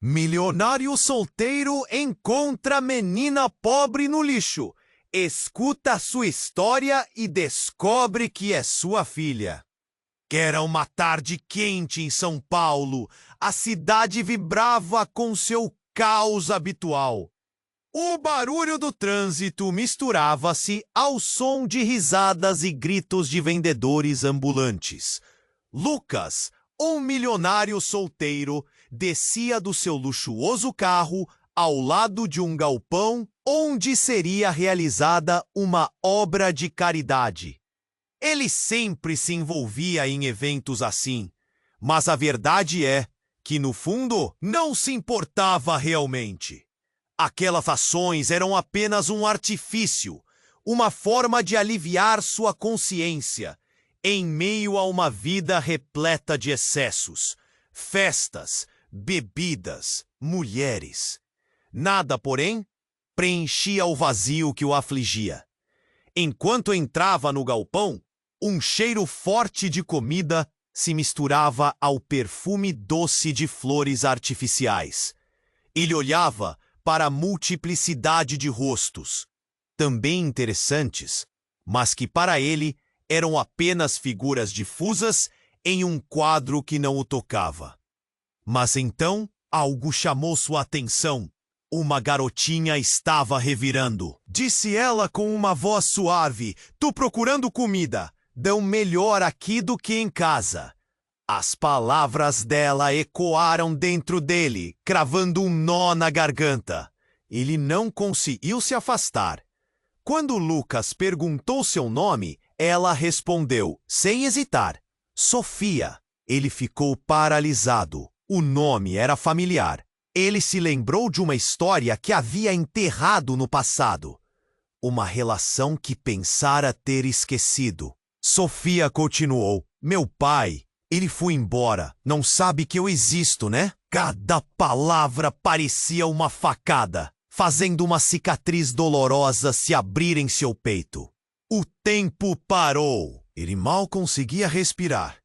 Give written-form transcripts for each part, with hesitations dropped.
Milionário solteiro encontra menina pobre no lixo. Escuta sua história e descobre que é sua filha. Era uma tarde quente em São Paulo. A cidade vibrava com seu caos habitual. O barulho do trânsito misturava-se ao som de risadas e gritos de vendedores ambulantes. Lucas, um milionário solteiro, descia do seu luxuoso carro ao lado de um galpão onde seria realizada uma obra de caridade. Ele sempre se envolvia em eventos assim, mas a verdade é que, no fundo, não se importava realmente. Aquelas ações eram apenas um artifício, uma forma de aliviar sua consciência, em meio a uma vida repleta de excessos, festas, bebidas, mulheres. Nada, porém, preenchia o vazio que o afligia. Enquanto entrava no galpão, um cheiro forte de comida se misturava ao perfume doce de flores artificiais. Ele olhava para a multiplicidade de rostos, também interessantes, mas que para ele eram apenas figuras difusas em um quadro que não o tocava. Mas então algo chamou sua atenção. Uma garotinha estava revirando. Disse ela com uma voz suave: "Tô procurando comida. Dão melhor aqui do que em casa." As palavras dela ecoaram dentro dele, cravando um nó na garganta. Ele não conseguiu se afastar. Quando Lucas perguntou seu nome, ela respondeu, sem hesitar: "Sofia." Ele ficou paralisado. O nome era familiar. Ele se lembrou de uma história que havia enterrado no passado. Uma relação que pensara ter esquecido. Sofia continuou: "Meu pai, ele foi embora. Não sabe que eu existo, né?" Cada palavra parecia uma facada, fazendo uma cicatriz dolorosa se abrir em seu peito. O tempo parou. Ele mal conseguia respirar.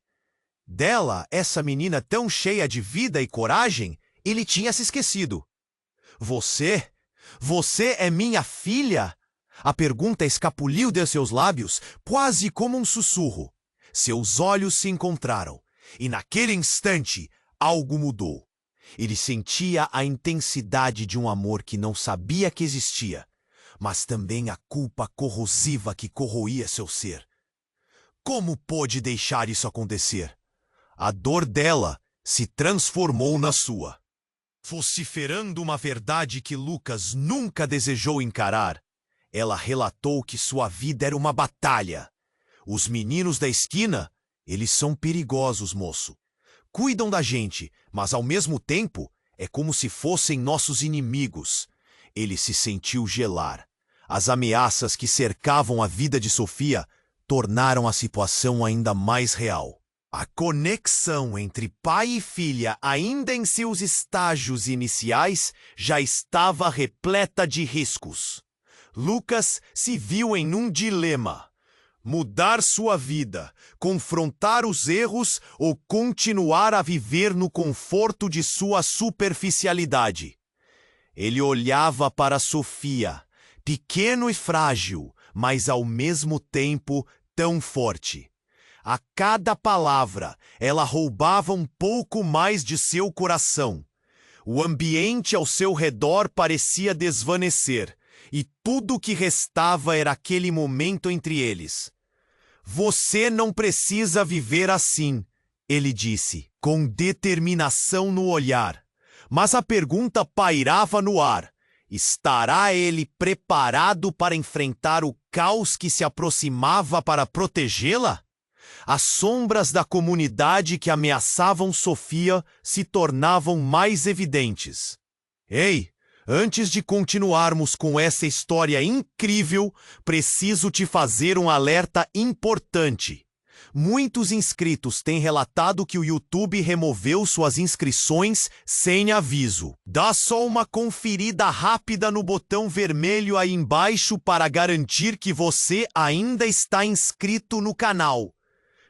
Dela, essa menina tão cheia de vida e coragem, ele tinha se esquecido. Você é minha filha?" A pergunta escapuliu de seus lábios, quase como um sussurro. Seus olhos se encontraram, e naquele instante, algo mudou. Ele sentia a intensidade de um amor que não sabia que existia, mas também a culpa corrosiva que corroía seu ser. Como pôde deixar isso acontecer? A dor dela se transformou na sua. Vociferando uma verdade que Lucas nunca desejou encarar, ela relatou que sua vida era uma batalha. "Os meninos da esquina, eles são perigosos, moço. Cuidam da gente, mas ao mesmo tempo é como se fossem nossos inimigos." Ele se sentiu gelar. As ameaças que cercavam a vida de Sofia tornaram a situação ainda mais real. A conexão entre pai e filha, ainda em seus estágios iniciais, já estava repleta de riscos. Lucas se viu em um dilema: mudar sua vida, confrontar os erros ou continuar a viver no conforto de sua superficialidade. Ele olhava para Sofia, pequeno e frágil, mas ao mesmo tempo tão forte. A cada palavra, ela roubava um pouco mais de seu coração. O ambiente ao seu redor parecia desvanecer, e tudo o que restava era aquele momento entre eles. "Você não precisa viver assim", ele disse, com determinação no olhar. Mas a pergunta pairava no ar: estará ele preparado para enfrentar o caos que se aproximava para protegê-la? As sombras da comunidade que ameaçavam Sofia se tornavam mais evidentes. "Ei, antes de continuarmos com essa história incrível, preciso te fazer um alerta importante. Muitos inscritos têm relatado que o YouTube removeu suas inscrições sem aviso. Dá só uma conferida rápida no botão vermelho aí embaixo para garantir que você ainda está inscrito no canal.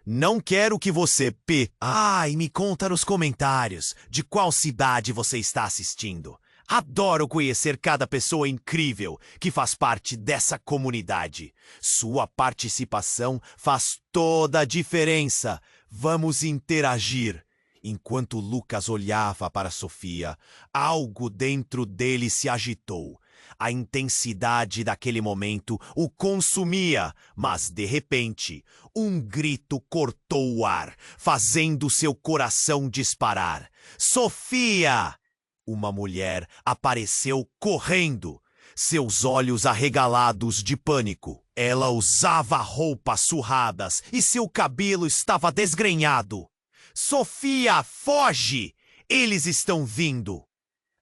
Não quero que você Ai, me conta nos comentários de qual cidade você está assistindo. Adoro conhecer cada pessoa incrível que faz parte dessa comunidade. Sua participação faz toda a diferença. Vamos interagir. Enquanto Lucas olhava para Sofia, algo dentro dele se agitou. A intensidade daquele momento o consumia, mas de repente, um grito cortou o ar, fazendo seu coração disparar. Sofia! Uma mulher apareceu correndo, seus olhos arregalados de pânico. Ela usava roupas surradas e seu cabelo estava desgrenhado. Sofia, foge! Eles estão vindo!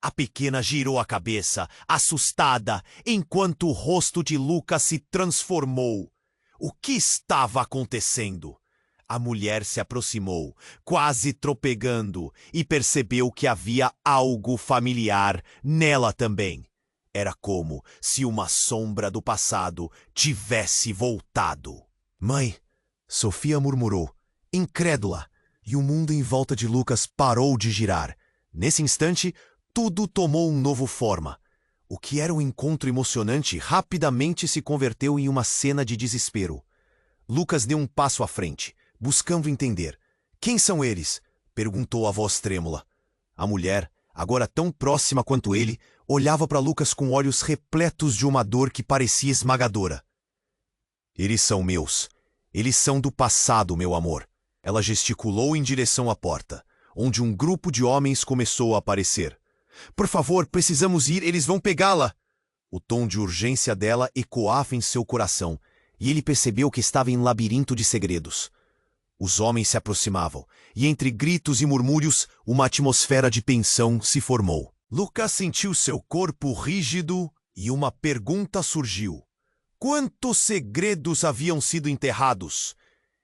A pequena girou a cabeça, assustada, enquanto o rosto de Lucas se transformou. O que estava acontecendo? A mulher se aproximou, quase tropegando, e percebeu que havia algo familiar nela também. Era como se uma sombra do passado tivesse voltado. Mãe, Sofia murmurou, incrédula, e o mundo em volta de Lucas parou de girar. Nesse instante, tudo tomou um novo forma. O que era um encontro emocionante rapidamente se converteu em uma cena de desespero. Lucas deu um passo à frente, buscando entender. Quem são eles? Perguntou a voz trêmula. A mulher, agora tão próxima quanto ele, olhava para Lucas com olhos repletos de uma dor que parecia esmagadora. Eles são meus. Eles são do passado, meu amor. Ela gesticulou em direção à porta, onde um grupo de homens começou a aparecer. Por favor, precisamos ir, eles vão pegá-la. O tom de urgência dela ecoava em seu coração, e ele percebeu que estava em um labirinto de segredos. Os homens se aproximavam, e entre gritos e murmúrios, uma atmosfera de tensão se formou. Lucas sentiu seu corpo rígido e uma pergunta surgiu. Quantos segredos haviam sido enterrados?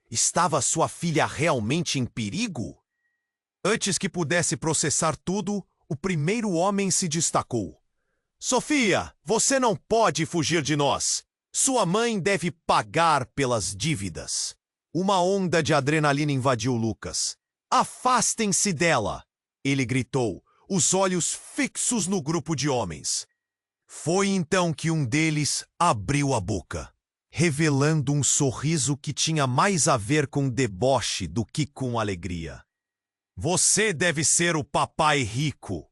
Estava sua filha realmente em perigo? Antes que pudesse processar tudo, o primeiro homem se destacou. Sofia, você não pode fugir de nós. Sua mãe deve pagar pelas dívidas. Uma onda de adrenalina invadiu Lucas. Afastem-se dela! Ele gritou, os olhos fixos no grupo de homens. Foi então que um deles abriu a boca, revelando um sorriso que tinha mais a ver com deboche do que com alegria. Você deve ser o papai rico.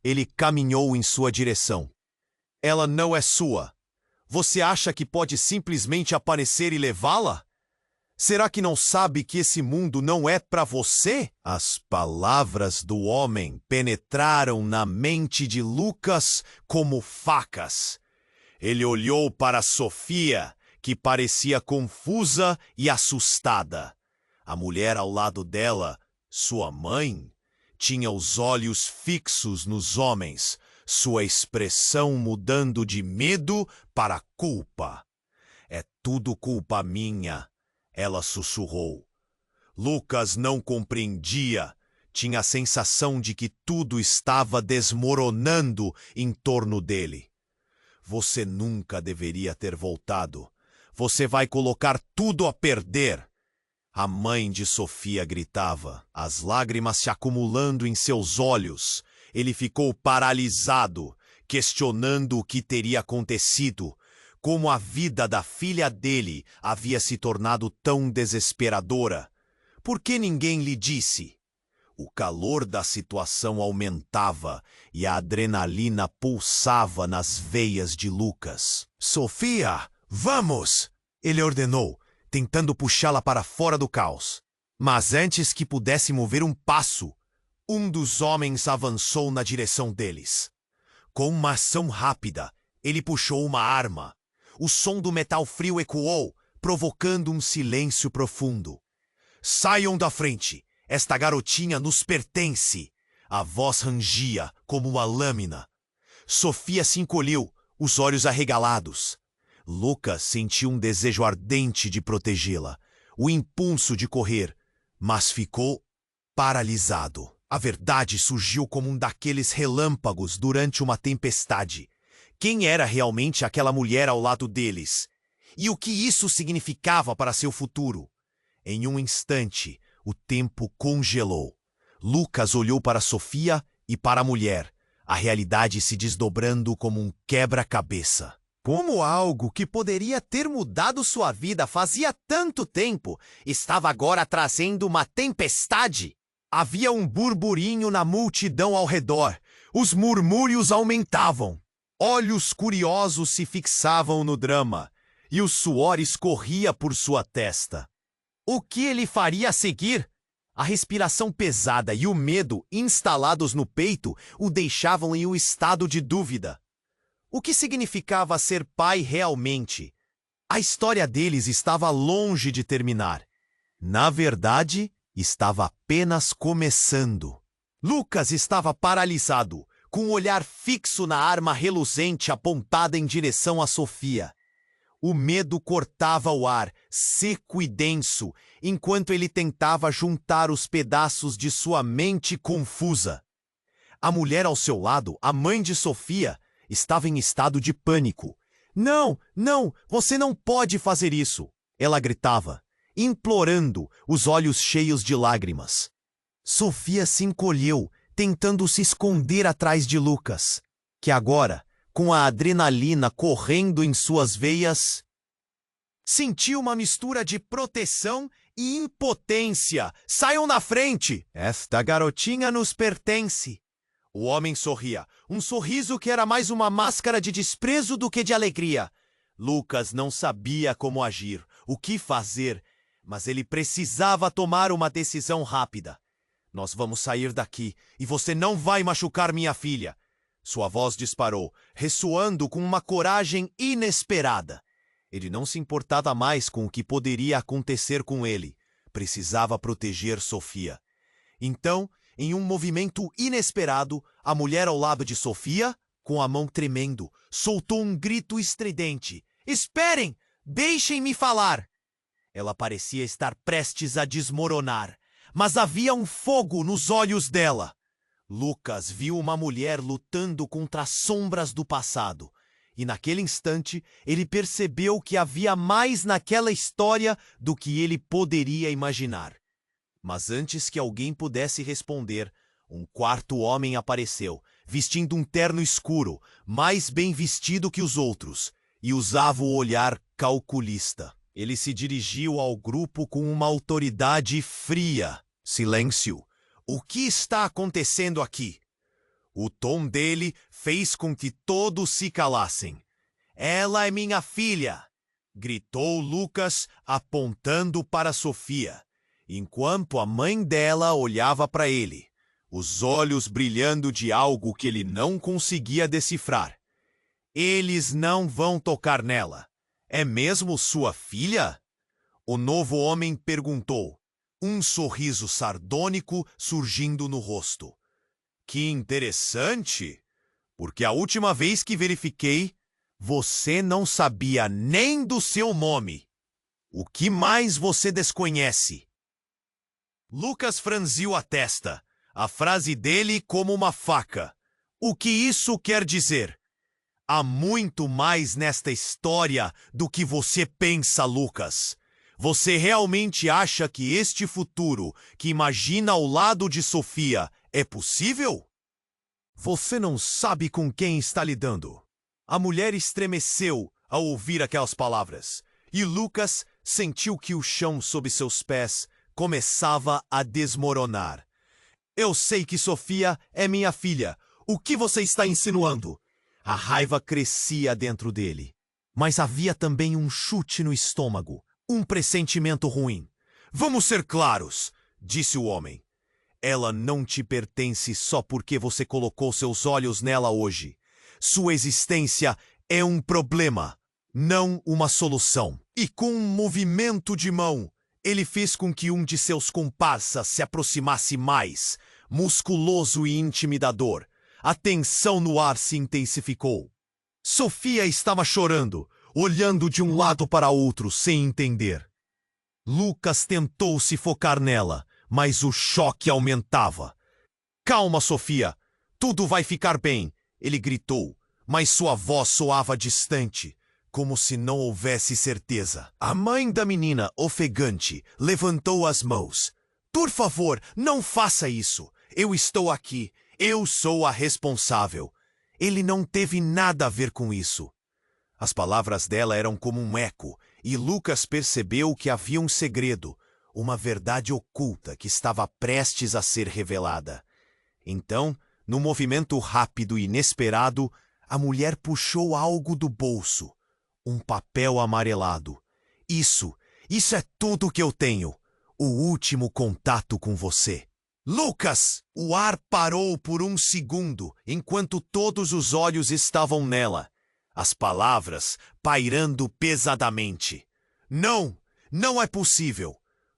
Ele caminhou em sua direção. Ela não é sua. Você acha que pode simplesmente aparecer e levá-la? Será que não sabe que esse mundo não é para você? As palavras do homem penetraram na mente de Lucas como facas. Ele olhou para Sofia, que parecia confusa e assustada. A mulher ao lado dela, sua mãe, tinha os olhos fixos nos homens, sua expressão mudando de medo para culpa. É tudo culpa minha, ela sussurrou. Lucas não compreendia, tinha a sensação de que tudo estava desmoronando em torno dele. Você nunca deveria ter voltado. Você vai colocar tudo a perder. A mãe de Sofia gritava, as lágrimas se acumulando em seus olhos. Ele ficou paralisado, questionando o que teria acontecido, como a vida da filha dele havia se tornado tão desesperadora. Por que ninguém lhe disse? O calor da situação aumentava e a adrenalina pulsava nas veias de Lucas. Sofia, vamos! Ele ordenou, tentando puxá-la para fora do caos. Mas antes que pudesse mover um passo, um dos homens avançou na direção deles. Com uma ação rápida, ele puxou uma arma. O som do metal frio ecoou, provocando um silêncio profundo. Saiam da frente! Esta garotinha nos pertence! A voz rangia como uma lâmina. Sofia se encolheu, os olhos arregalados. Lucas sentiu um desejo ardente de protegê-la, o impulso de correr, mas ficou paralisado. A verdade surgiu como um daqueles relâmpagos durante uma tempestade. Quem era realmente aquela mulher ao lado deles? E o que isso significava para seu futuro? Em um instante, o tempo congelou. Lucas olhou para Sofia e para a mulher, a realidade se desdobrando como um quebra-cabeça. Como algo que poderia ter mudado sua vida fazia tanto tempo, estava agora trazendo uma tempestade. Havia um burburinho na multidão ao redor. Os murmúrios aumentavam. Olhos curiosos se fixavam no drama, e o suor escorria por sua testa. O que ele faria a seguir? A respiração pesada e o medo instalados no peito o deixavam em um estado de dúvida. O que significava ser pai realmente? A história deles estava longe de terminar. Na verdade, estava apenas começando. Lucas estava paralisado, com o olhar fixo na arma reluzente apontada em direção a Sofia. O medo cortava o ar, seco e denso, enquanto ele tentava juntar os pedaços de sua mente confusa. A mulher ao seu lado, a mãe de Sofia, estava em estado de pânico. Não, não, você não pode fazer isso! Ela gritava, implorando, os olhos cheios de lágrimas. Sofia se encolheu, tentando se esconder atrás de Lucas, que agora, com a adrenalina correndo em suas veias, sentiu uma mistura de proteção e impotência. Saiam na frente! Esta garotinha nos pertence. O homem sorria, um sorriso que era mais uma máscara de desprezo do que de alegria. Lucas não sabia como agir, o que fazer, mas ele precisava tomar uma decisão rápida. Nós vamos sair daqui e você não vai machucar minha filha. Sua voz disparou, ressoando com uma coragem inesperada. Ele não se importava mais com o que poderia acontecer com ele. Precisava proteger Sofia. Então, em um movimento inesperado, a mulher ao lado de Sofia, com a mão tremendo, soltou um grito estridente. Esperem! Deixem-me falar! Ela parecia estar prestes a desmoronar, mas havia um fogo nos olhos dela. Lucas viu uma mulher lutando contra as sombras do passado, e naquele instante ele percebeu que havia mais naquela história do que ele poderia imaginar. Mas antes que alguém pudesse responder, um quarto homem apareceu, vestindo um terno escuro, mais bem vestido que os outros, e usava o olhar calculista. Ele se dirigiu ao grupo com uma autoridade fria. Silêncio. O que está acontecendo aqui? O tom dele fez com que todos se calassem. Ela é minha filha! Gritou Lucas, apontando para Sofia, enquanto a mãe dela olhava para ele, os olhos brilhando de algo que ele não conseguia decifrar. Eles não vão tocar nela. É mesmo sua filha? O novo homem perguntou, um sorriso sardônico surgindo no rosto. Que interessante, porque a última vez que verifiquei, você não sabia nem do seu nome. O que mais você desconhece? Lucas franziu a testa, a frase dele como uma faca. O que isso quer dizer? Há muito mais nesta história do que você pensa, Lucas. Você realmente acha que este futuro que imagina ao lado de Sofia é possível? Você não sabe com quem está lidando. A mulher estremeceu ao ouvir aquelas palavras, e Lucas sentiu que o chão sob seus pés começava a desmoronar. Eu sei que Sofia é minha filha. O que você está insinuando? A raiva crescia dentro dele, mas havia também um chute no estômago, um pressentimento ruim. Vamos ser claros, disse o homem. Ela não te pertence só porque você colocou seus olhos nela hoje. Sua existência é um problema, não uma solução. E com um movimento de mão, ele fez com que um de seus comparsas se aproximasse mais, musculoso e intimidador. A tensão no ar se intensificou. Sofia estava chorando, olhando de um lado para outro sem entender. Lucas tentou se focar nela, mas o choque aumentava. Calma, Sofia. Tudo vai ficar bem, ele gritou, mas sua voz soava distante. como se não houvesse certeza. A mãe da menina, ofegante, levantou as mãos. Por favor, não faça isso. Eu estou aqui. Eu sou a responsável. Ele não teve nada a ver com isso. As palavras dela eram como um eco, e Lucas percebeu que havia um segredo, uma verdade oculta que estava prestes a ser revelada. Então, num movimento rápido e inesperado, a mulher puxou algo do bolso. Um papel amarelado. Isso é tudo que eu tenho. O último contato com você. Lucas! O ar parou por um segundo, enquanto todos os olhos estavam nela. As palavras pairando pesadamente. Não! Não é possível!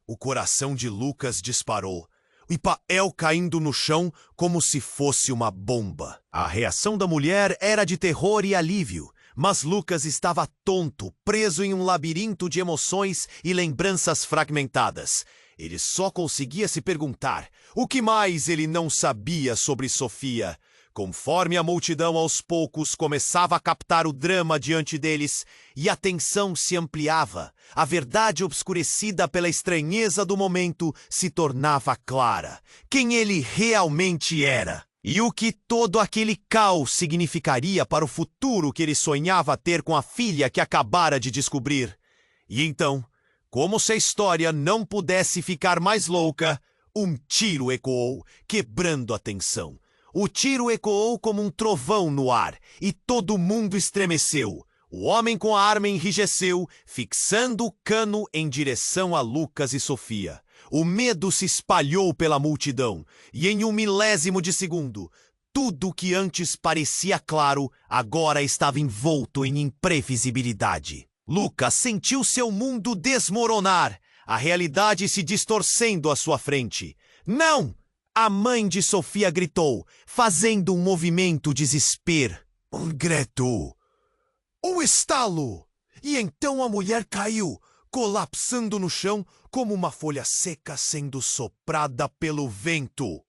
O coração de Lucas disparou. O papel caindo no chão como se fosse uma bomba. A reação da mulher era de terror e alívio. Mas Lucas estava tonto, preso em um labirinto de emoções e lembranças fragmentadas. Ele só conseguia se perguntar o que mais ele não sabia sobre Sofia. Conforme a multidão aos poucos começava a captar o drama diante deles e a tensão se ampliava, a verdade obscurecida pela estranheza do momento se tornava clara. Quem ele realmente era. E o que todo aquele caos significaria para o futuro que ele sonhava ter com a filha que acabara de descobrir. E então, como se a história não pudesse ficar mais louca, um tiro ecoou, quebrando a tensão. O tiro ecoou como um trovão no ar, e todo mundo estremeceu. O homem com a arma enrijeceu, fixando o cano em direção a Lucas e Sofia. O medo se espalhou pela multidão, e em um milésimo de segundo, tudo que antes parecia claro, agora estava envolto em imprevisibilidade. Lucas sentiu seu mundo desmoronar, a realidade se distorcendo à sua frente. Não! A mãe de Sofia gritou, fazendo um movimento de desespero. Um grito! Um estalo! E então a mulher caiu, colapsando no chão como uma folha seca sendo soprada pelo vento.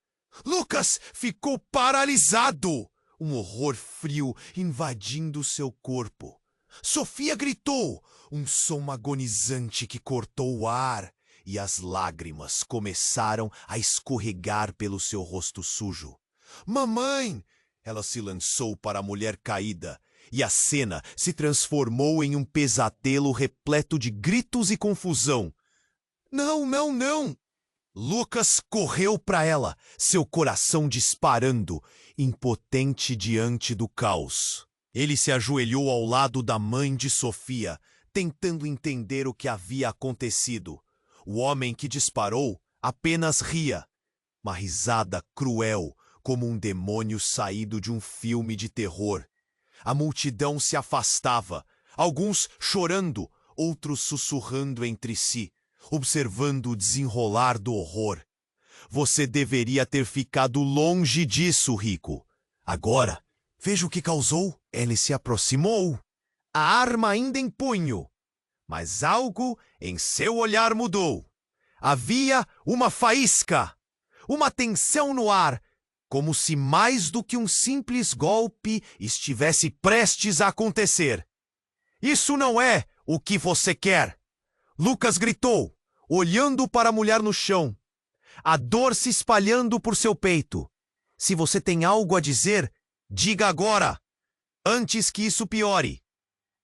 Lucas ficou paralisado, um horror frio invadindo seu corpo. Sofia gritou, um som agonizante que cortou o ar, e as lágrimas começaram a escorregar pelo seu rosto sujo. Mamãe! Ela se lançou para a mulher caída, e a cena se transformou em um pesadelo repleto de gritos e confusão. Não, não, não! Lucas correu para ela, seu coração disparando, impotente diante do caos. Ele se ajoelhou ao lado da mãe de Sofia, tentando entender o que havia acontecido. O homem que disparou apenas ria, uma risada cruel, como um demônio saído de um filme de terror. A multidão se afastava, alguns chorando, outros sussurrando entre si, observando o desenrolar do horror. Você deveria ter ficado longe disso, Rico. Agora, veja o que causou. Ele se aproximou, a arma ainda em punho. Mas algo em seu olhar mudou. Havia uma faísca, uma tensão no ar, como se mais do que um simples golpe estivesse prestes a acontecer. Isso não é o que você quer! Lucas gritou, olhando para a mulher no chão, a dor se espalhando por seu peito. Se você tem algo a dizer, diga agora, antes que isso piore.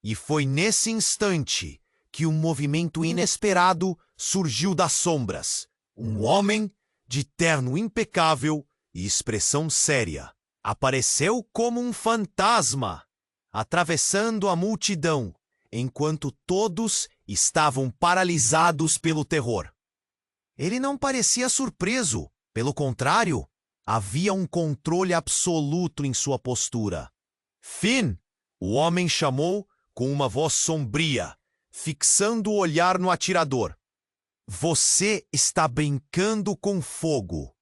E foi nesse instante que um movimento inesperado surgiu das sombras. Um homem de terno impecável e expressão séria apareceu como um fantasma, atravessando a multidão, enquanto todos estavam paralisados pelo terror. Ele não parecia surpreso, pelo contrário, havia um controle absoluto em sua postura. Finn, o homem chamou com uma voz sombria, fixando o olhar no atirador. Você está brincando com fogo.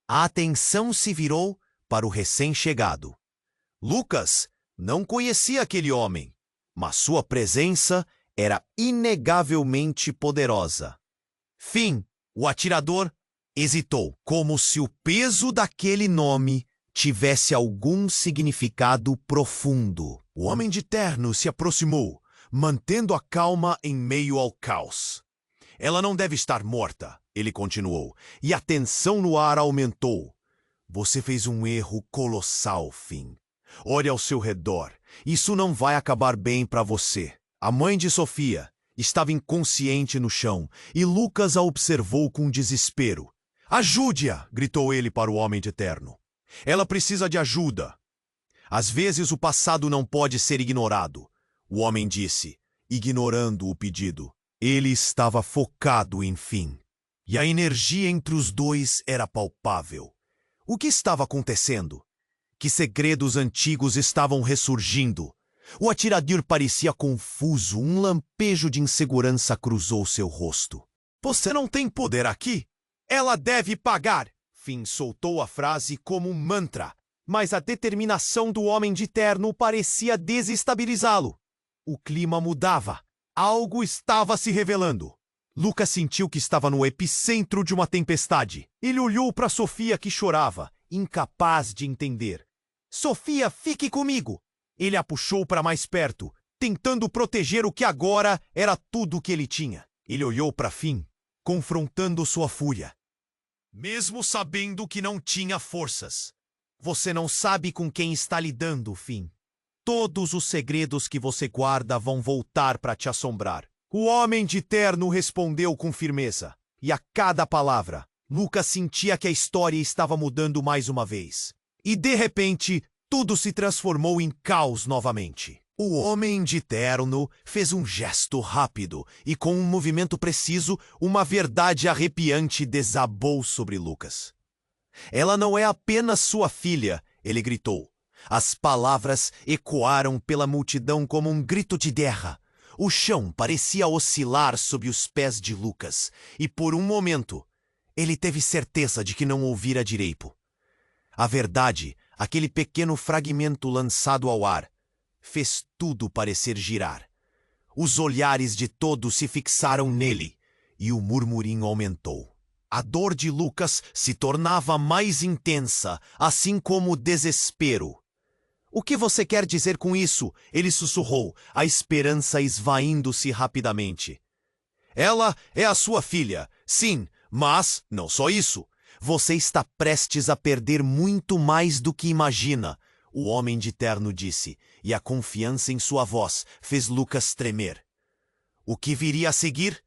A atenção se virou para o recém-chegado. Lucas não conhecia aquele homem, mas sua presença era inegavelmente poderosa. Finn, o atirador, hesitou, como se o peso daquele nome tivesse algum significado profundo. O homem de terno se aproximou, mantendo a calma em meio ao caos. Ela não deve estar morta, ele continuou, e a tensão no ar aumentou. Você fez um erro colossal, Finn. Olhe ao seu redor. Isso não vai acabar bem para você. A mãe de Sofia estava inconsciente no chão e Lucas a observou com desespero. Ajude-a! Gritou ele para o Homem de Terno. Ela precisa de ajuda. Às vezes o passado não pode ser ignorado, o homem disse, ignorando o pedido. Ele estava focado em Finn. E a energia entre os dois era palpável. O que estava acontecendo? Que segredos antigos estavam ressurgindo? O Atiradir parecia confuso, um lampejo de insegurança cruzou seu rosto. Você não tem poder aqui? Ela deve pagar! Finn soltou a frase como um mantra, mas a determinação do Homem de Terno parecia desestabilizá-lo. O clima mudava. Algo estava se revelando. Lucas sentiu que estava no epicentro de uma tempestade. Ele olhou para Sofia que chorava, incapaz de entender. Sofia, fique comigo! Ele a puxou para mais perto, tentando proteger o que agora era tudo o que ele tinha. Ele olhou para Finn, confrontando sua fúria. Mesmo sabendo que não tinha forças. Você não sabe com quem está lidando, Finn. Todos os segredos que você guarda vão voltar para te assombrar. O Homem de Terno respondeu com firmeza. E a cada palavra, Lucas sentia que a história estava mudando mais uma vez. E de repente, tudo se transformou em caos novamente. O Homem de Terno fez um gesto rápido e, com um movimento preciso, uma verdade arrepiante desabou sobre Lucas. Ela não é apenas sua filha, ele gritou. As palavras ecoaram pela multidão como um grito de guerra. O chão parecia oscilar sob os pés de Lucas, e por um momento, ele teve certeza de que não ouvira direito. A verdade, aquele pequeno fragmento lançado ao ar, fez tudo parecer girar. Os olhares de todos se fixaram nele, e o murmurinho aumentou. A dor de Lucas se tornava mais intensa, assim como o desespero. O que você quer dizer com isso? Ele sussurrou, a esperança esvaindo-se rapidamente. Ela é a sua filha, sim, mas não só isso. Você está prestes a perder muito mais do que imagina, o Homem de Terno disse, e a confiança em sua voz fez Lucas tremer. O que viria a seguir?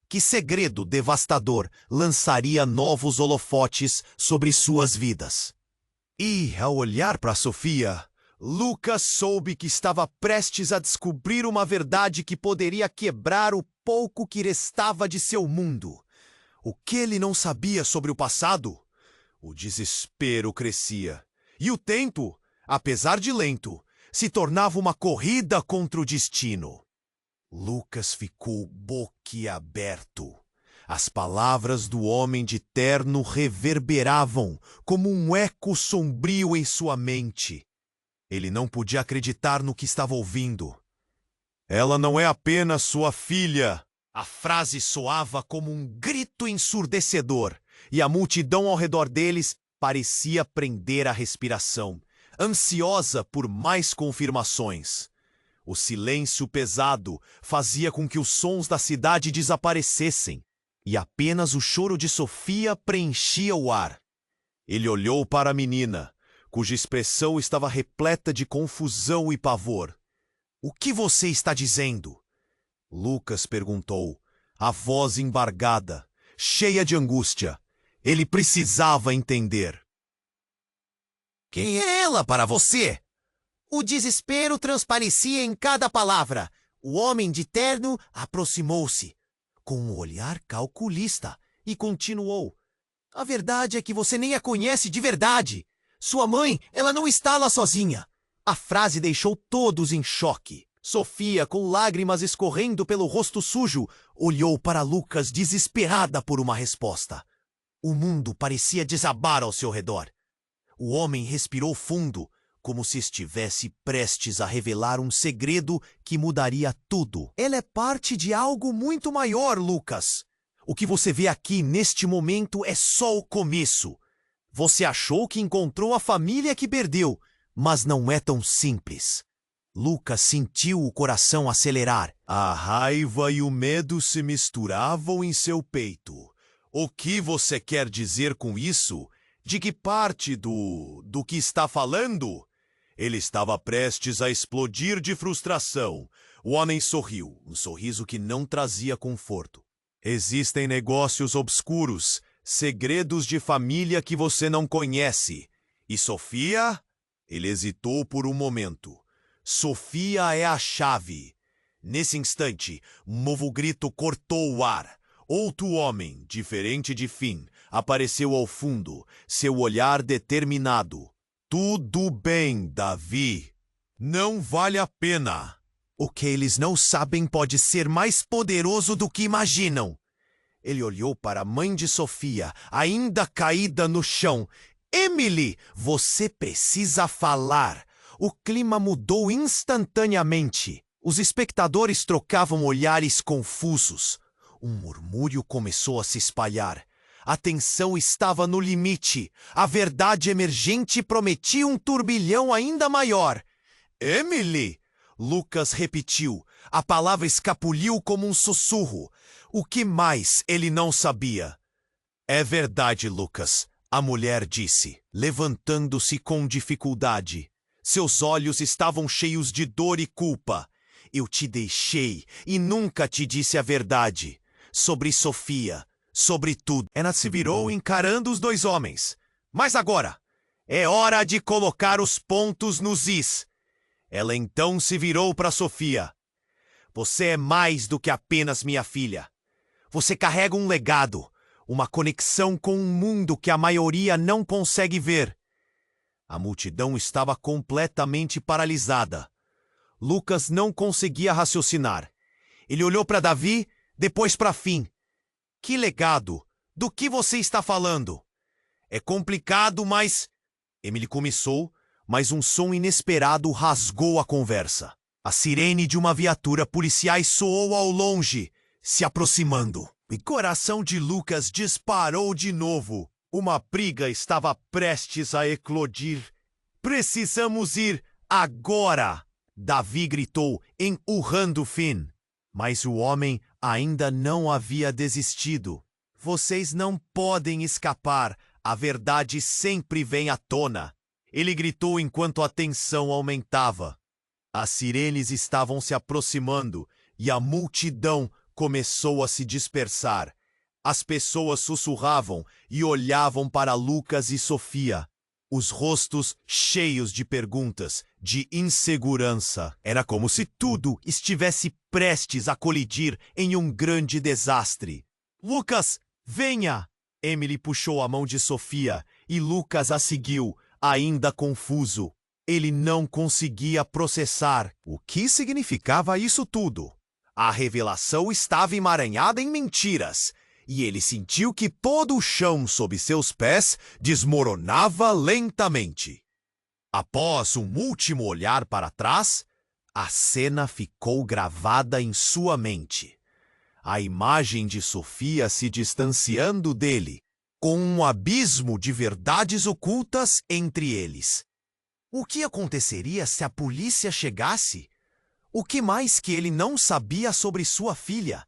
Que segredo devastador lançaria novos holofotes sobre suas vidas? E, ao olhar para Sofia, Lucas soube que estava prestes a descobrir uma verdade que poderia quebrar o pouco que restava de seu mundo. O que ele não sabia sobre o passado? O desespero crescia. E o tempo, apesar de lento, se tornava uma corrida contra o destino. Lucas ficou boquiaberto. As palavras do Homem de Terno reverberavam como um eco sombrio em sua mente. Ele não podia acreditar no que estava ouvindo. Ela não é apenas sua filha. A frase soava como um grito ensurdecedor, e a multidão ao redor deles parecia prender a respiração, ansiosa por mais confirmações. O silêncio pesado fazia com que os sons da cidade desaparecessem, e apenas o choro de Sofia preenchia o ar. Ele olhou para a menina, cuja expressão estava repleta de confusão e pavor. O que você está dizendo? Lucas perguntou, a voz embargada, cheia de angústia. Ele precisava entender. Quem é ela para você? O desespero transparecia em cada palavra. O Homem de Terno aproximou-se, com um olhar calculista, e continuou. A verdade é que você nem a conhece de verdade. Sua mãe, ela não está lá sozinha. A frase deixou todos em choque. Sofia, com lágrimas escorrendo pelo rosto sujo, olhou para Lucas desesperada por uma resposta. O mundo parecia desabar ao seu redor. O homem respirou fundo, como se estivesse prestes a revelar um segredo que mudaria tudo. Ela é parte de algo muito maior, Lucas. O que você vê aqui neste momento é só o começo. Você achou que encontrou a família que perdeu, mas não é tão simples. Lucas sentiu o coração acelerar. A raiva e o medo se misturavam em seu peito. O que você quer dizer com isso? De que parte do que está falando? Ele estava prestes a explodir de frustração. O homem sorriu, um sorriso que não trazia conforto. Existem negócios obscuros, segredos de família que você não conhece. E Sofia? Ele hesitou por um momento. Sofia é a chave. Nesse instante, um novo grito cortou o ar. Outro homem, diferente de Finn, apareceu ao fundo, seu olhar determinado. Tudo bem, Davi. Não vale a pena. O que eles não sabem pode ser mais poderoso do que imaginam. Ele olhou para a mãe de Sofia, ainda caída no chão. Emily, você precisa falar. O clima mudou instantaneamente. Os espectadores trocavam olhares confusos. Um murmúrio começou a se espalhar. A tensão estava no limite. A verdade emergente prometia um turbilhão ainda maior. Emily! Lucas repetiu. A palavra escapuliu como um sussurro. O que mais ele não sabia? É verdade, Lucas, a mulher disse, levantando-se com dificuldade. Seus olhos estavam cheios de dor e culpa. Eu te deixei e nunca te disse a verdade. Sobre Sofia, sobre tudo. Ana se virou encarando os dois homens. Mas agora, é hora de colocar os pontos nos is. Ela então se virou para Sofia. Você é mais do que apenas minha filha. Você carrega um legado, uma conexão com um mundo que a maioria não consegue ver. A multidão estava completamente paralisada. Lucas não conseguia raciocinar. Ele olhou para Davi, depois para Finn. Que legado? Do que você está falando? É complicado, mas... Emily começou, mas um som inesperado rasgou a conversa. A sirene de uma viatura policial soou ao longe, se aproximando. E o coração de Lucas disparou de novo. Uma briga estava prestes a eclodir. Precisamos ir agora! Davi gritou, empurrando Finn. Mas o homem ainda não havia desistido. Vocês não podem escapar. A verdade sempre vem à tona. Ele gritou enquanto a tensão aumentava. As sirenes estavam se aproximando e a multidão começou a se dispersar. As pessoas sussurravam e olhavam para Lucas e Sofia. Os rostos cheios de perguntas, de insegurança. Era como se tudo estivesse prestes a colidir em um grande desastre. Lucas, venha! Emily puxou a mão de Sofia e Lucas a seguiu, ainda confuso. Ele não conseguia processar o que significava isso tudo. A revelação estava emaranhada em mentiras. E ele sentiu que todo o chão sob seus pés desmoronava lentamente. Após um último olhar para trás, a cena ficou gravada em sua mente. A imagem de Sofia se distanciando dele, com um abismo de verdades ocultas entre eles. O que aconteceria se a polícia chegasse? O que mais que ele não sabia sobre sua filha?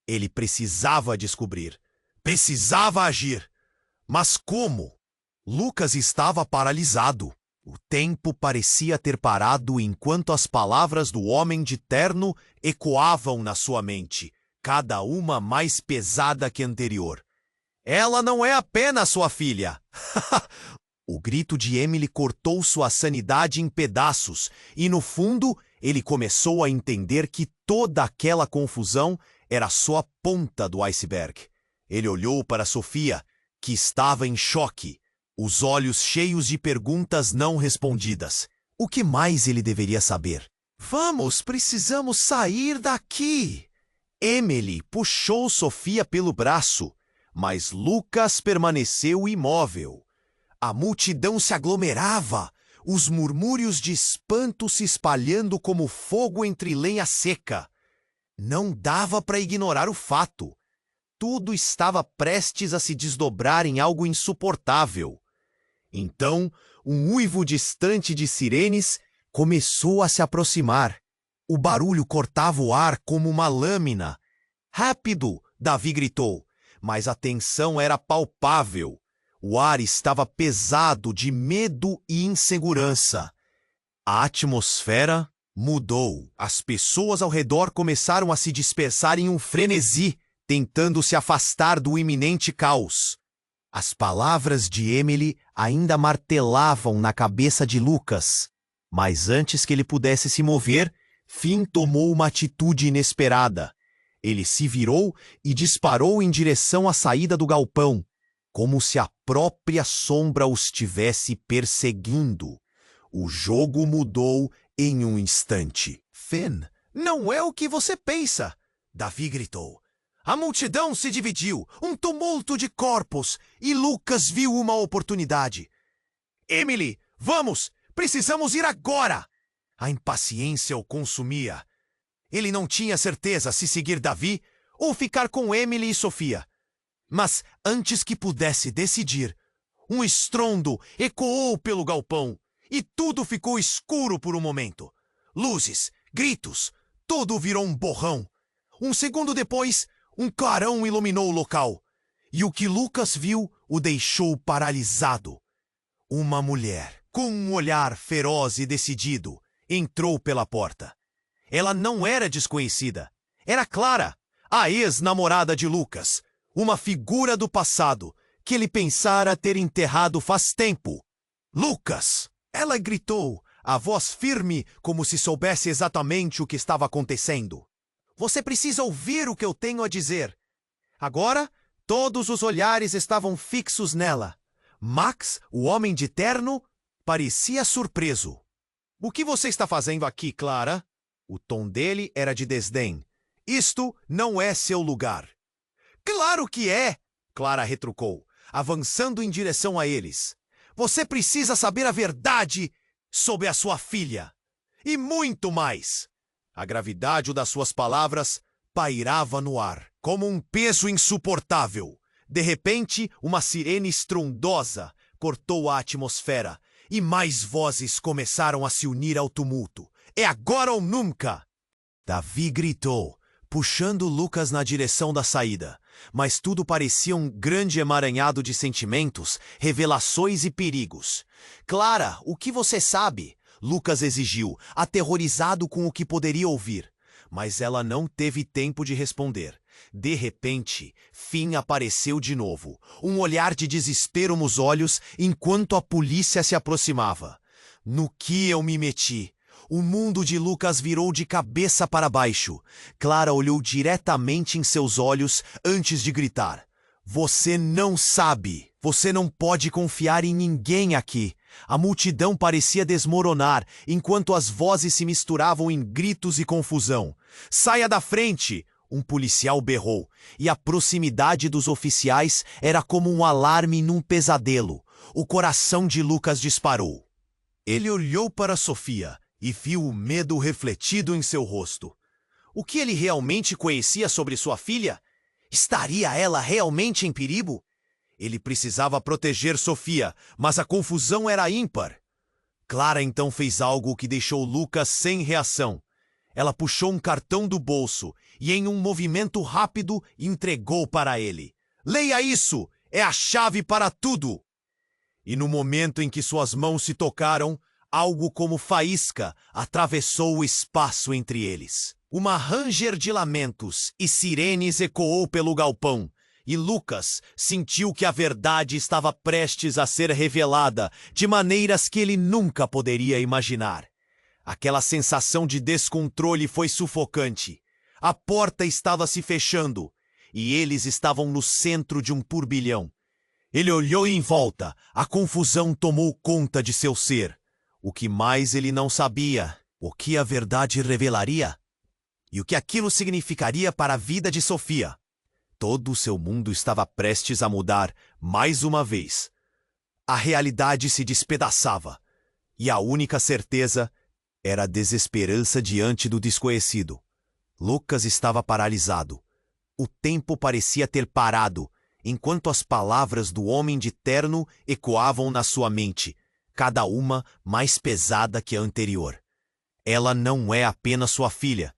Ele precisava descobrir. Precisava agir. Mas como? Lucas estava paralisado. O tempo parecia ter parado enquanto as palavras do homem de terno ecoavam na sua mente, cada uma mais pesada que a anterior. Ela não é apenas sua filha. O grito de Emily cortou sua sanidade em pedaços e, no fundo, ele começou a entender que toda aquela confusão era só a ponta do iceberg. Ele olhou para Sofia, que estava em choque, os olhos cheios de perguntas não respondidas. O que mais ele deveria saber? Vamos, precisamos sair daqui! Emily puxou Sofia pelo braço, mas Lucas permaneceu imóvel. A multidão se aglomerava, os murmúrios de espanto se espalhando como fogo entre lenha seca. Não dava para ignorar o fato. Tudo estava prestes a se desdobrar em algo insuportável. Então, um uivo distante de sirenes começou a se aproximar. O barulho cortava o ar como uma lâmina. Rápido! Davi gritou, mas a tensão era palpável. O ar estava pesado de medo e insegurança. A atmosfera mudou. As pessoas ao redor começaram a se dispersar em um frenesi, tentando se afastar do iminente caos. As palavras de Emily ainda martelavam na cabeça de Lucas, mas antes que ele pudesse se mover, Finn tomou uma atitude inesperada. Ele se virou e disparou em direção à saída do galpão, como se a própria sombra os tivesse perseguindo. O jogo mudou em um instante. Finn, não é o que você pensa! Davi gritou. A multidão se dividiu, um tumulto de corpos, e Lucas viu uma oportunidade. Emily, vamos! Precisamos ir agora! A impaciência o consumia. Ele não tinha certeza se seguir Davi ou ficar com Emily e Sofia. Mas antes que pudesse decidir, um estrondo ecoou pelo galpão e tudo ficou escuro por um momento. Luzes, gritos, tudo virou um borrão. Um segundo depois, um clarão iluminou o local. E o que Lucas viu o deixou paralisado. Uma mulher, com um olhar feroz e decidido, entrou pela porta. Ela não era desconhecida. Era Clara, a ex-namorada de Lucas, uma figura do passado que ele pensara ter enterrado faz tempo. Lucas! Ela gritou, a voz firme como se soubesse exatamente o que estava acontecendo. Você precisa ouvir o que eu tenho a dizer. Agora, todos os olhares estavam fixos nela. Max, o homem de terno, parecia surpreso. O que você está fazendo aqui, Clara? O tom dele era de desdém. Isto não é seu lugar. Claro que é! Clara retrucou, avançando em direção a eles. Você precisa saber a verdade sobre a sua filha. E muito mais. A gravidade das suas palavras pairava no ar, como um peso insuportável. De repente, uma sirene estrondosa cortou a atmosfera e mais vozes começaram a se unir ao tumulto. É agora ou nunca! Davi gritou, puxando Lucas na direção da saída. Mas tudo parecia um grande emaranhado de sentimentos, revelações e perigos. Clara, o que você sabe? Lucas exigiu, aterrorizado com o que poderia ouvir. Mas ela não teve tempo de responder. De repente, Finn apareceu de novo, um olhar de desespero nos olhos enquanto a polícia se aproximava. No que eu me meti? O mundo de Lucas virou de cabeça para baixo. Clara olhou diretamente em seus olhos antes de gritar. Você não sabe. Você não pode confiar em ninguém aqui. A multidão parecia desmoronar enquanto as vozes se misturavam em gritos e confusão. Saia da frente! Um policial berrou, e a proximidade dos oficiais era como um alarme num pesadelo. O coração de Lucas disparou. Ele olhou para Sofia e viu o medo refletido em seu rosto. O que ele realmente conhecia sobre sua filha? Estaria ela realmente em perigo? Ele precisava proteger Sofia, mas a confusão era ímpar. Clara então fez algo que deixou Lucas sem reação. Ela puxou um cartão do bolso e, em um movimento rápido, entregou para ele. Leia isso! É a chave para tudo! E no momento em que suas mãos se tocaram, algo como faísca atravessou o espaço entre eles. Uma ranger de lamentos e sirenes ecoou pelo galpão, e Lucas sentiu que a verdade estava prestes a ser revelada de maneiras que ele nunca poderia imaginar. Aquela sensação de descontrole foi sufocante. A porta estava se fechando, e eles estavam no centro de um turbilhão. Ele olhou em volta, a confusão tomou conta de seu ser. O que mais ele não sabia, o que a verdade revelaria, e o que aquilo significaria para a vida de Sofia. Todo o seu mundo estava prestes a mudar mais uma vez. A realidade se despedaçava, e a única certeza era a desesperança diante do desconhecido. Lucas estava paralisado. O tempo parecia ter parado, enquanto as palavras do homem de terno ecoavam na sua mente, cada uma mais pesada que a anterior. Ela não é apenas sua filha.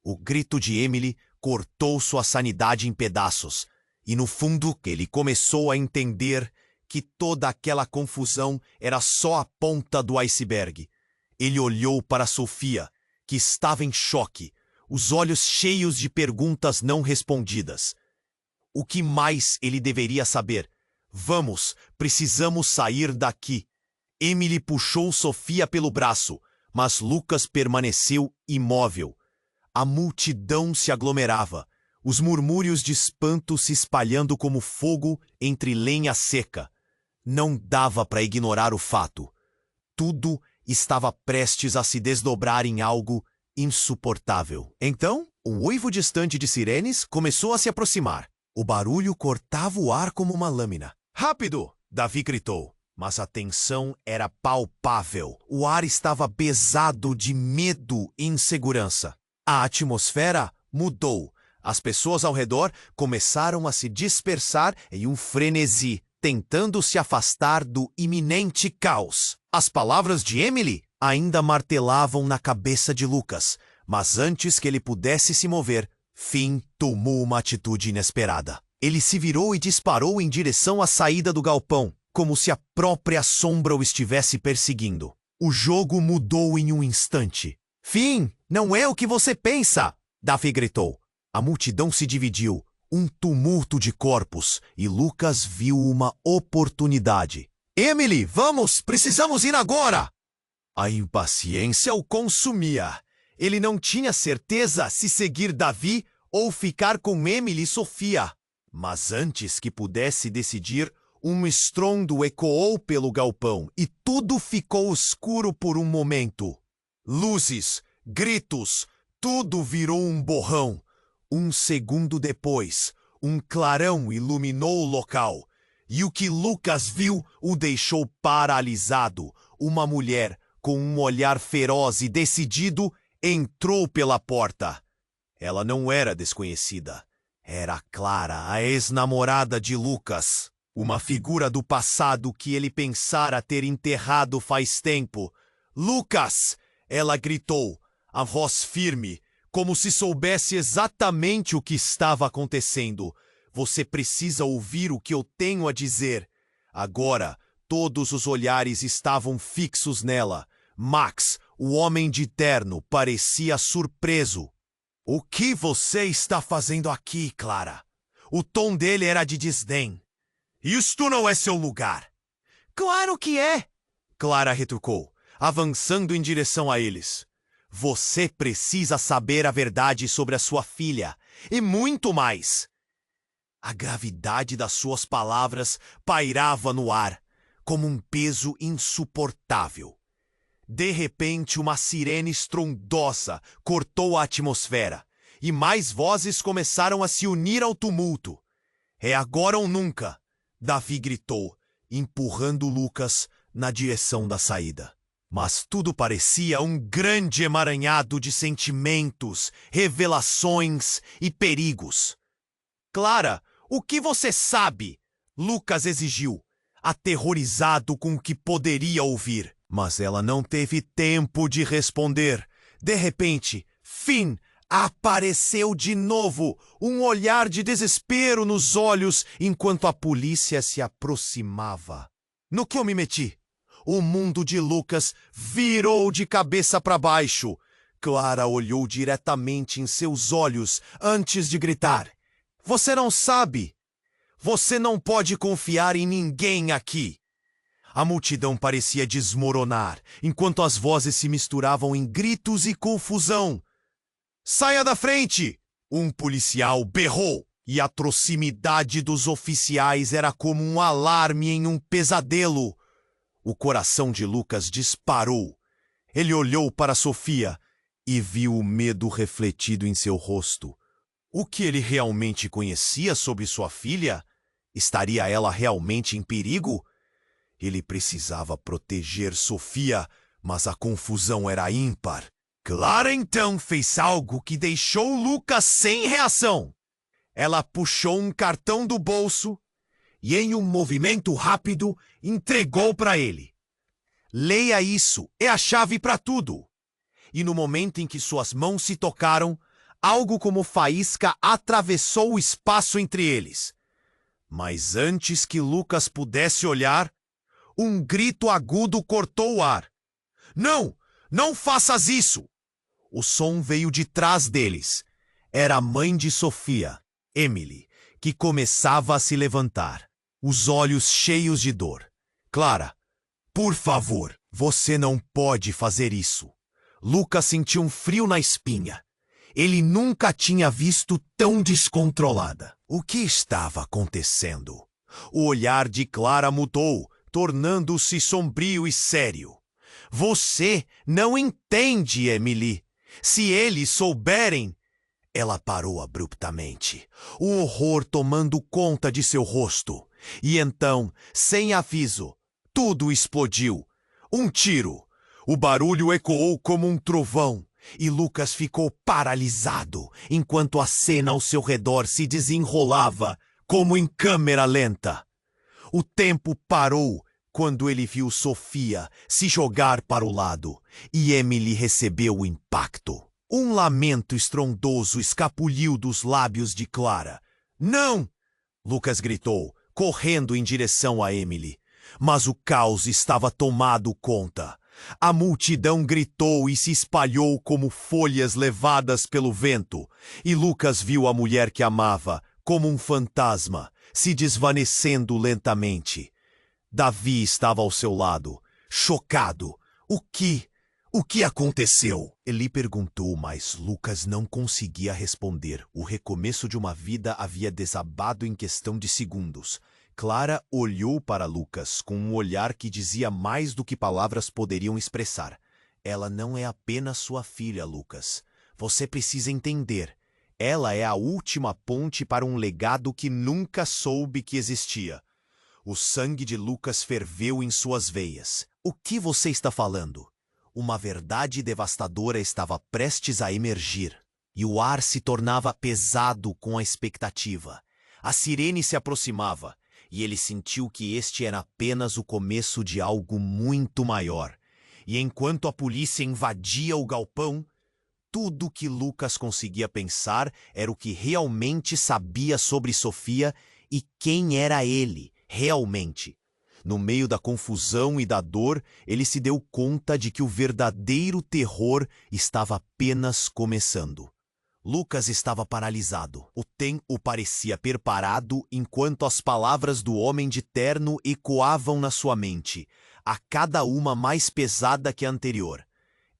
O grito de Emily cortou sua sanidade em pedaços, e no fundo ele começou a entender que toda aquela confusão era só a ponta do iceberg. Ele olhou para Sofia, que estava em choque, os olhos cheios de perguntas não respondidas. O que mais ele deveria saber? Vamos, precisamos sair daqui. Emily puxou Sofia pelo braço, mas Lucas permaneceu imóvel. A multidão se aglomerava, os murmúrios de espanto se espalhando como fogo entre lenha seca. Não dava para ignorar o fato. Tudo estava prestes a se desdobrar em algo insuportável. Então, um uivo distante de sirenes começou a se aproximar. O barulho cortava o ar como uma lâmina. "Rápido!" Davi gritou, mas a tensão era palpável. O ar estava pesado de medo e insegurança. A atmosfera mudou. As pessoas ao redor começaram a se dispersar em um frenesi, tentando se afastar do iminente caos. As palavras de Emily ainda martelavam na cabeça de Lucas, mas antes que ele pudesse se mover, Finn tomou uma atitude inesperada. Ele se virou e disparou em direção à saída do galpão, como se a própria sombra o estivesse perseguindo. O jogo mudou em um instante. "Finn, não é o que você pensa!" Davi gritou. A multidão se dividiu, um tumulto de corpos, e Lucas viu uma oportunidade. "Emily, vamos! Precisamos ir agora!" A impaciência o consumia. Ele não tinha certeza se seguir Davi ou ficar com Emily e Sofia. Mas antes que pudesse decidir, um estrondo ecoou pelo galpão e tudo ficou escuro por um momento. Luzes, gritos, tudo virou um borrão. Um segundo depois, um clarão iluminou o local, e o que Lucas viu o deixou paralisado. Uma mulher, com um olhar feroz e decidido, entrou pela porta. Ela não era desconhecida. Era Clara, a ex-namorada de Lucas. Uma figura do passado que ele pensara ter enterrado faz tempo. "Lucas!" Ela gritou, a voz firme, como se soubesse exatamente o que estava acontecendo. "Você precisa ouvir o que eu tenho a dizer." Agora, todos os olhares estavam fixos nela. Max, o homem de terno, parecia surpreso. "O que você está fazendo aqui, Clara?" O tom dele era de desdém. "Isto não é seu lugar." "Claro que é!" Clara retrucou, avançando em direção a eles. "Você precisa saber a verdade sobre a sua filha, e muito mais." A gravidade das suas palavras pairava no ar, como um peso insuportável. De repente, uma sirene estrondosa cortou a atmosfera, e mais vozes começaram a se unir ao tumulto. "É agora ou nunca!" Davi gritou, empurrando Lucas na direção da saída. Mas tudo parecia um grande emaranhado de sentimentos, revelações e perigos. "Clara, o que você sabe?" Lucas exigiu, aterrorizado com o que poderia ouvir. Mas ela não teve tempo de responder. De repente, Finn apareceu de novo, um olhar de desespero nos olhos enquanto a polícia se aproximava. "No que eu me meti?" O mundo de Lucas virou de cabeça para baixo. Clara olhou diretamente em seus olhos antes de gritar: "Você não sabe! Você não pode confiar em ninguém aqui!" A multidão parecia desmoronar, enquanto as vozes se misturavam em gritos e confusão. "Saia da frente!" Um policial berrou, e a proximidade dos oficiais era como um alarme em um pesadelo. O coração de Lucas disparou. Ele olhou para Sofia e viu o medo refletido em seu rosto. O que ele realmente conhecia sobre sua filha? Estaria ela realmente em perigo? Ele precisava proteger Sofia, mas a confusão era ímpar. Clara então fez algo que deixou Lucas sem reação. Ela puxou um cartão do bolso e, em um movimento rápido, entregou para ele. "Leia isso, é a chave para tudo." e no momento em que suas mãos se tocaram, algo como faísca atravessou o espaço entre eles. Mas antes que Lucas pudesse olhar, um grito agudo cortou o ar. Não! Não faças isso! O som veio de trás deles. Era a mãe de Sofia, Emily, que começava a se levantar, os olhos cheios de dor. Clara, por favor, você não pode fazer isso. Lucas sentiu um frio na espinha. Ele nunca tinha visto tão descontrolada. O que estava acontecendo? O olhar de Clara mudou, tornando-se sombrio e sério. Você não entende, Emily. Se eles souberem... Ela parou abruptamente, o horror tomando conta de seu rosto. E então, sem aviso, tudo explodiu. Um tiro. O barulho ecoou como um trovão. E Lucas ficou paralisado, enquanto a cena ao seu redor se desenrolava, como em câmera lenta. O tempo parou quando ele viu Sofia se jogar para o lado, e Emily recebeu o impacto. Um lamento estrondoso escapuliu dos lábios de Clara. Não! Lucas gritou, correndo em direção a Emily. Mas o caos estava tomado conta. A multidão gritou e se espalhou como folhas levadas pelo vento, e Lucas viu a mulher que amava, como um fantasma, se desvanecendo lentamente. Davi estava ao seu lado, chocado. O que aconteceu? Ele perguntou, mas Lucas não conseguia responder. O recomeço de uma vida havia desabado em questão de segundos. Clara olhou para Lucas com um olhar que dizia mais do que palavras poderiam expressar. Ela não é apenas sua filha, Lucas. Você precisa entender. Ela é a última ponte para um legado que nunca soube que existia. O sangue de Lucas ferveu em suas veias. O que você está falando? Uma verdade devastadora estava prestes a emergir, e o ar se tornava pesado com a expectativa. A sirene se aproximava, e ele sentiu que este era apenas o começo de algo muito maior. E enquanto a polícia invadia o galpão, tudo que Lucas conseguia pensar era o que realmente sabia sobre Sofia e quem era ele, realmente. No meio da confusão e da dor, ele se deu conta de que o verdadeiro terror estava apenas começando. Lucas estava paralisado. O tempo parecia parado enquanto as palavras do homem de terno ecoavam na sua mente, a cada uma mais pesada que a anterior.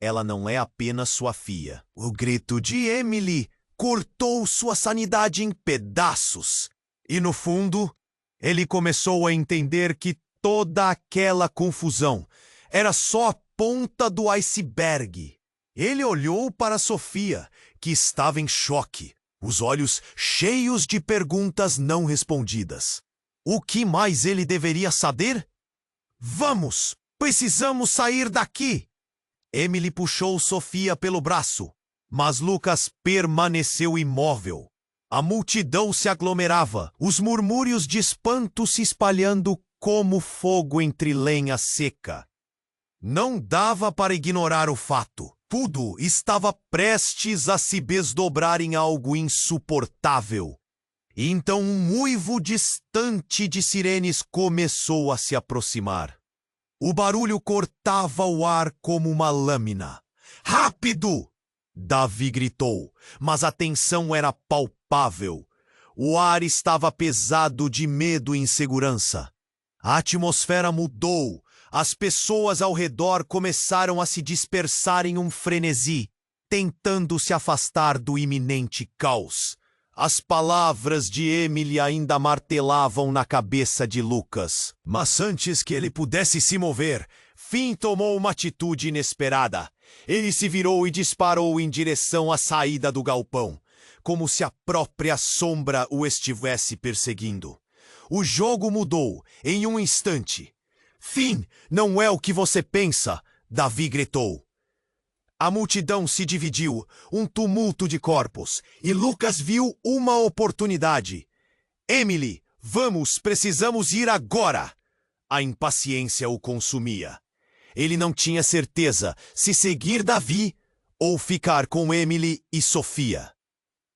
Ela não é apenas sua filha. O grito de Emily cortou sua sanidade em pedaços. E no fundo, ele começou a entender que toda aquela confusão era só a ponta do iceberg. Ele olhou para Sofia, que estava em choque, os olhos cheios de perguntas não respondidas. O que mais ele deveria saber? Vamos! Precisamos sair daqui! Emily puxou Sofia pelo braço, mas Lucas permaneceu imóvel. A multidão se aglomerava, os murmúrios de espanto se espalhando como fogo entre lenha seca. Não dava para ignorar o fato. Tudo estava prestes a se desdobrar em algo insuportável. E então um uivo distante de sirenes começou a se aproximar. O barulho cortava o ar como uma lâmina. Rápido! Davi gritou, mas a tensão era palpável. O ar estava pesado de medo e insegurança. A atmosfera mudou. As pessoas ao redor começaram a se dispersar em um frenesi, tentando se afastar do iminente caos. As palavras de Emily ainda martelavam na cabeça de Lucas. Mas antes que ele pudesse se mover, Finn tomou uma atitude inesperada. Ele se virou e disparou em direção à saída do galpão, como se a própria sombra o estivesse perseguindo. O jogo mudou em um instante. Finn, não é o que você pensa, Davi gritou. A multidão se dividiu, um tumulto de corpos, e Lucas viu uma oportunidade. Emily, vamos, precisamos ir agora! A impaciência o consumia. Ele não tinha certeza se seguir Davi ou ficar com Emily e Sofia.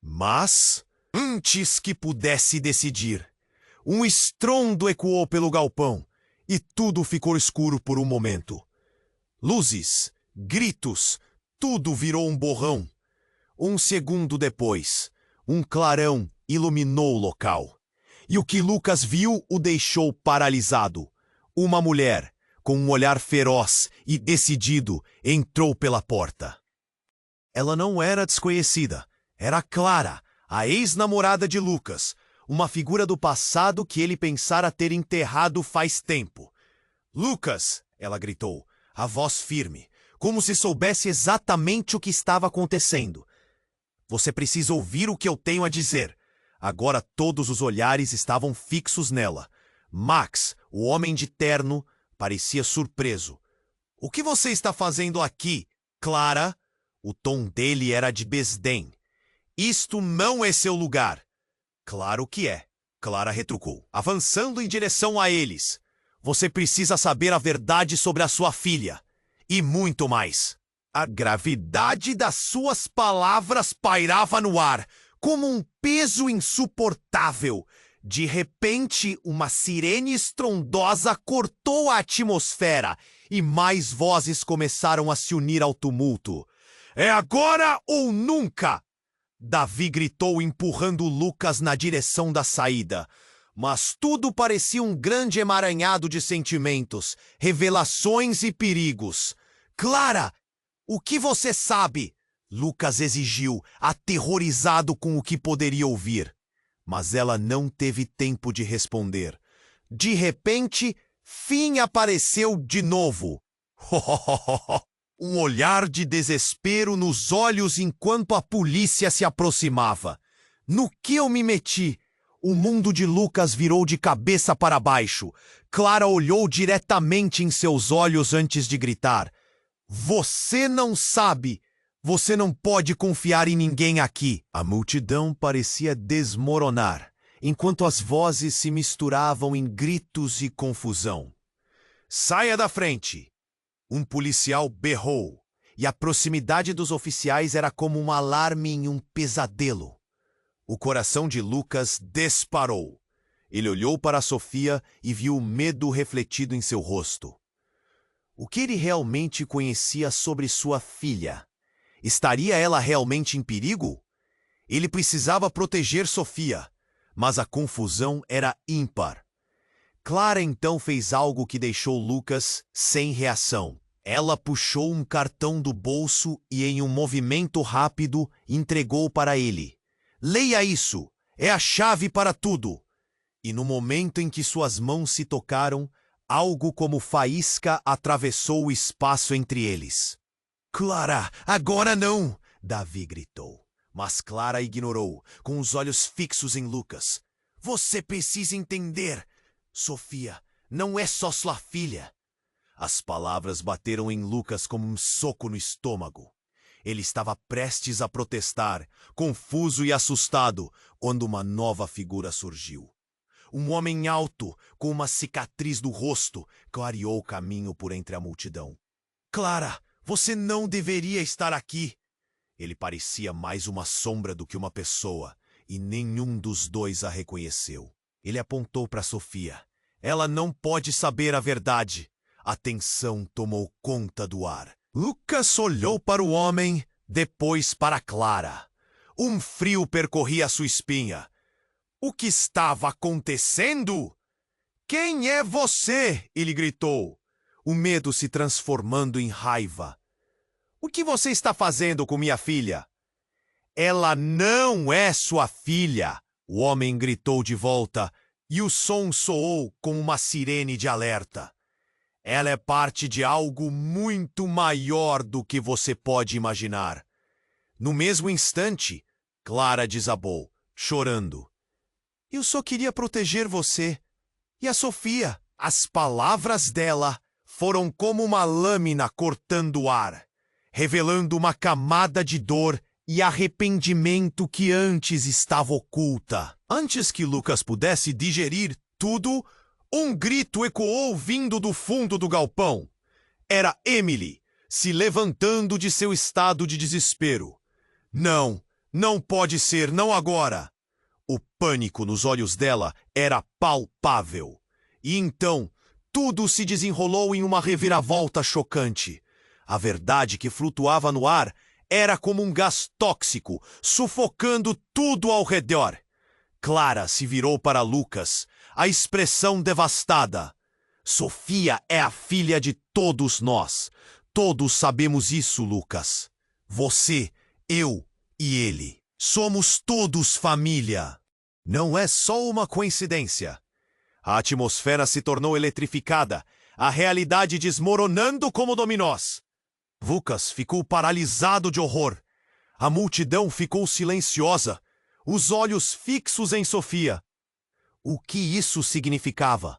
Mas, antes que pudesse decidir, um estrondo ecoou pelo galpão e tudo ficou escuro por um momento. Luzes, gritos, tudo virou um borrão. Um segundo depois, um clarão iluminou o local. E o que Lucas viu o deixou paralisado. Uma mulher, com um olhar feroz e decidido, entrou pela porta. Ela não era desconhecida. Era Clara, a ex-namorada de Lucas, uma figura do passado que ele pensara ter enterrado faz tempo. "Lucas!" ela gritou, a voz firme, como se soubesse exatamente o que estava acontecendo. "Você precisa ouvir o que eu tenho a dizer." Agora todos os olhares estavam fixos nela. Max, o homem de terno, parecia surpreso. "O que você está fazendo aqui, Clara?" O tom dele era de desdém. "Isto não é seu lugar." "Claro que é," Clara retrucou, avançando em direção a eles. "Você precisa saber a verdade sobre a sua filha. E muito mais." A gravidade das suas palavras pairava no ar, como um peso insuportável. De repente, uma sirene estrondosa cortou a atmosfera e mais vozes começaram a se unir ao tumulto. "É agora ou nunca!" Davi gritou, empurrando Lucas na direção da saída. Mas tudo parecia um grande emaranhado de sentimentos, revelações e perigos. "Clara, o que você sabe?" Lucas exigiu, aterrorizado com o que poderia ouvir. Mas ela não teve tempo de responder. De repente, Finn apareceu de novo. Um olhar de desespero nos olhos enquanto a polícia se aproximava. "No que eu me meti?" O mundo de Lucas virou de cabeça para baixo. Clara olhou diretamente em seus olhos antes de gritar. "Você não sabe! Você não pode confiar em ninguém aqui." A multidão parecia desmoronar, enquanto as vozes se misturavam em gritos e confusão. "Saia da frente!" Um policial berrou, e a proximidade dos oficiais era como um alarme em um pesadelo. O coração de Lucas disparou. Ele olhou para Sofia e viu o medo refletido em seu rosto. O que ele realmente conhecia sobre sua filha? Estaria ela realmente em perigo? Ele precisava proteger Sofia, mas a confusão era ímpar. Clara então fez algo que deixou Lucas sem reação. Ela puxou um cartão do bolso e, em um movimento rápido, entregou para ele. "Leia isso! É a chave para tudo!" E no momento em que suas mãos se tocaram, algo como faísca atravessou o espaço entre eles. "Clara, agora não!" Davi gritou. Mas Clara ignorou, com os olhos fixos em Lucas. "Você precisa entender. Sofia não é só sua filha." As palavras bateram em Lucas como um soco no estômago. Ele estava prestes a protestar, confuso e assustado, quando uma nova figura surgiu. Um homem alto, com uma cicatriz no rosto, clareou o caminho por entre a multidão. "Clara, você não deveria estar aqui." Ele parecia mais uma sombra do que uma pessoa, e nenhum dos dois a reconheceu. Ele apontou para Sofia. "Ela não pode saber a verdade." A tensão tomou conta do ar. Lucas olhou para o homem, depois para Clara. Um frio percorria sua espinha. O que estava acontecendo? "Quem é você?" ele gritou, o medo se transformando em raiva. "O que você está fazendo com minha filha?" "Ela não é sua filha!" O homem gritou de volta, e o som soou como uma sirene de alerta. "Ela é parte de algo muito maior do que você pode imaginar." No mesmo instante, Clara desabou, chorando. "Eu só queria proteger você. E a Sofia?" As palavras dela foram como uma lâmina cortando o ar, revelando uma camada de dor e arrependimento que antes estava oculta. Antes que Lucas pudesse digerir tudo, um grito ecoou vindo do fundo do galpão. Era Emily, se levantando de seu estado de desespero. Não, não pode ser, não agora! O pânico nos olhos dela era palpável. E então, tudo se desenrolou em uma reviravolta chocante. A verdade que flutuava no ar era como um gás tóxico, sufocando tudo ao redor. Clara se virou para Lucas, a expressão devastada. Sofia é a filha de todos nós. Todos sabemos isso, Lucas. Você, eu e ele. Somos todos família. Não é só uma coincidência. A atmosfera se tornou eletrificada, a realidade desmoronando como dominós. Lucas ficou paralisado de horror. A multidão ficou silenciosa, os olhos fixos em Sofia. O que isso significava?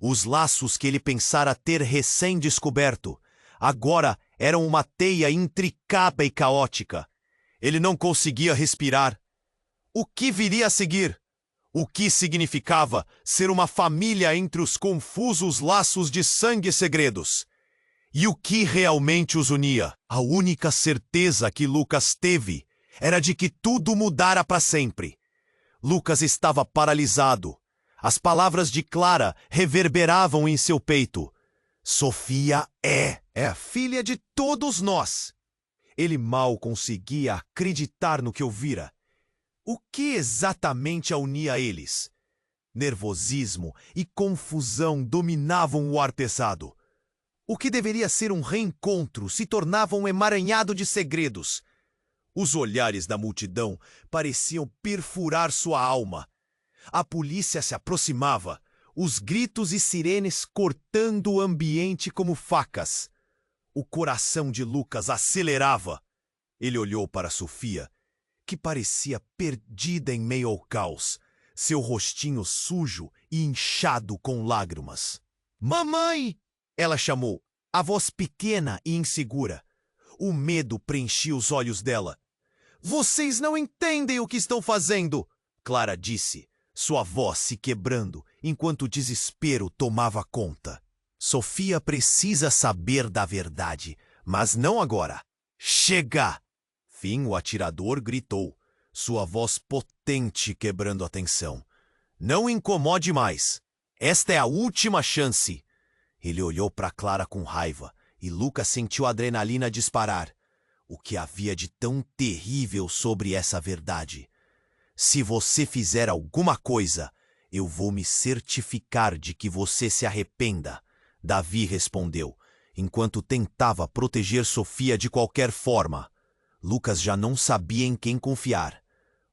Os laços que ele pensara ter recém-descoberto agora eram uma teia intricada e caótica. Ele não conseguia respirar. O que viria a seguir? O que significava ser uma família entre os confusos laços de sangue segredos? E o que realmente os unia? A única certeza que Lucas teve era de que tudo mudara para sempre. Lucas estava paralisado. As palavras de Clara reverberavam em seu peito. Sofia é a filha de todos nós. Ele mal conseguia acreditar no que ouvira. O que exatamente a unia a eles? Nervosismo e confusão dominavam o ar pesado. O que deveria ser um reencontro se tornava um emaranhado de segredos. Os olhares da multidão pareciam perfurar sua alma. A polícia se aproximava, os gritos e sirenes cortando o ambiente como facas. O coração de Lucas acelerava. Ele olhou para Sofia, que parecia perdida em meio ao caos, seu rostinho sujo e inchado com lágrimas. "Mamãe!" ela chamou, a voz pequena e insegura. O medo preenchia os olhos dela. "Vocês não entendem o que estão fazendo!" Clara disse, sua voz se quebrando enquanto o desespero tomava conta. Sofia precisa saber da verdade, mas não agora. "Chega!" Fim, o atirador gritou, sua voz potente quebrando a tensão. "Não incomode mais. Esta é a última chance." Ele olhou para Clara com raiva e Lucas sentiu a adrenalina disparar. O que havia de tão terrível sobre essa verdade? "Se você fizer alguma coisa, eu vou me certificar de que você se arrependa", Davi respondeu, enquanto tentava proteger Sofia de qualquer forma. Lucas já não sabia em quem confiar.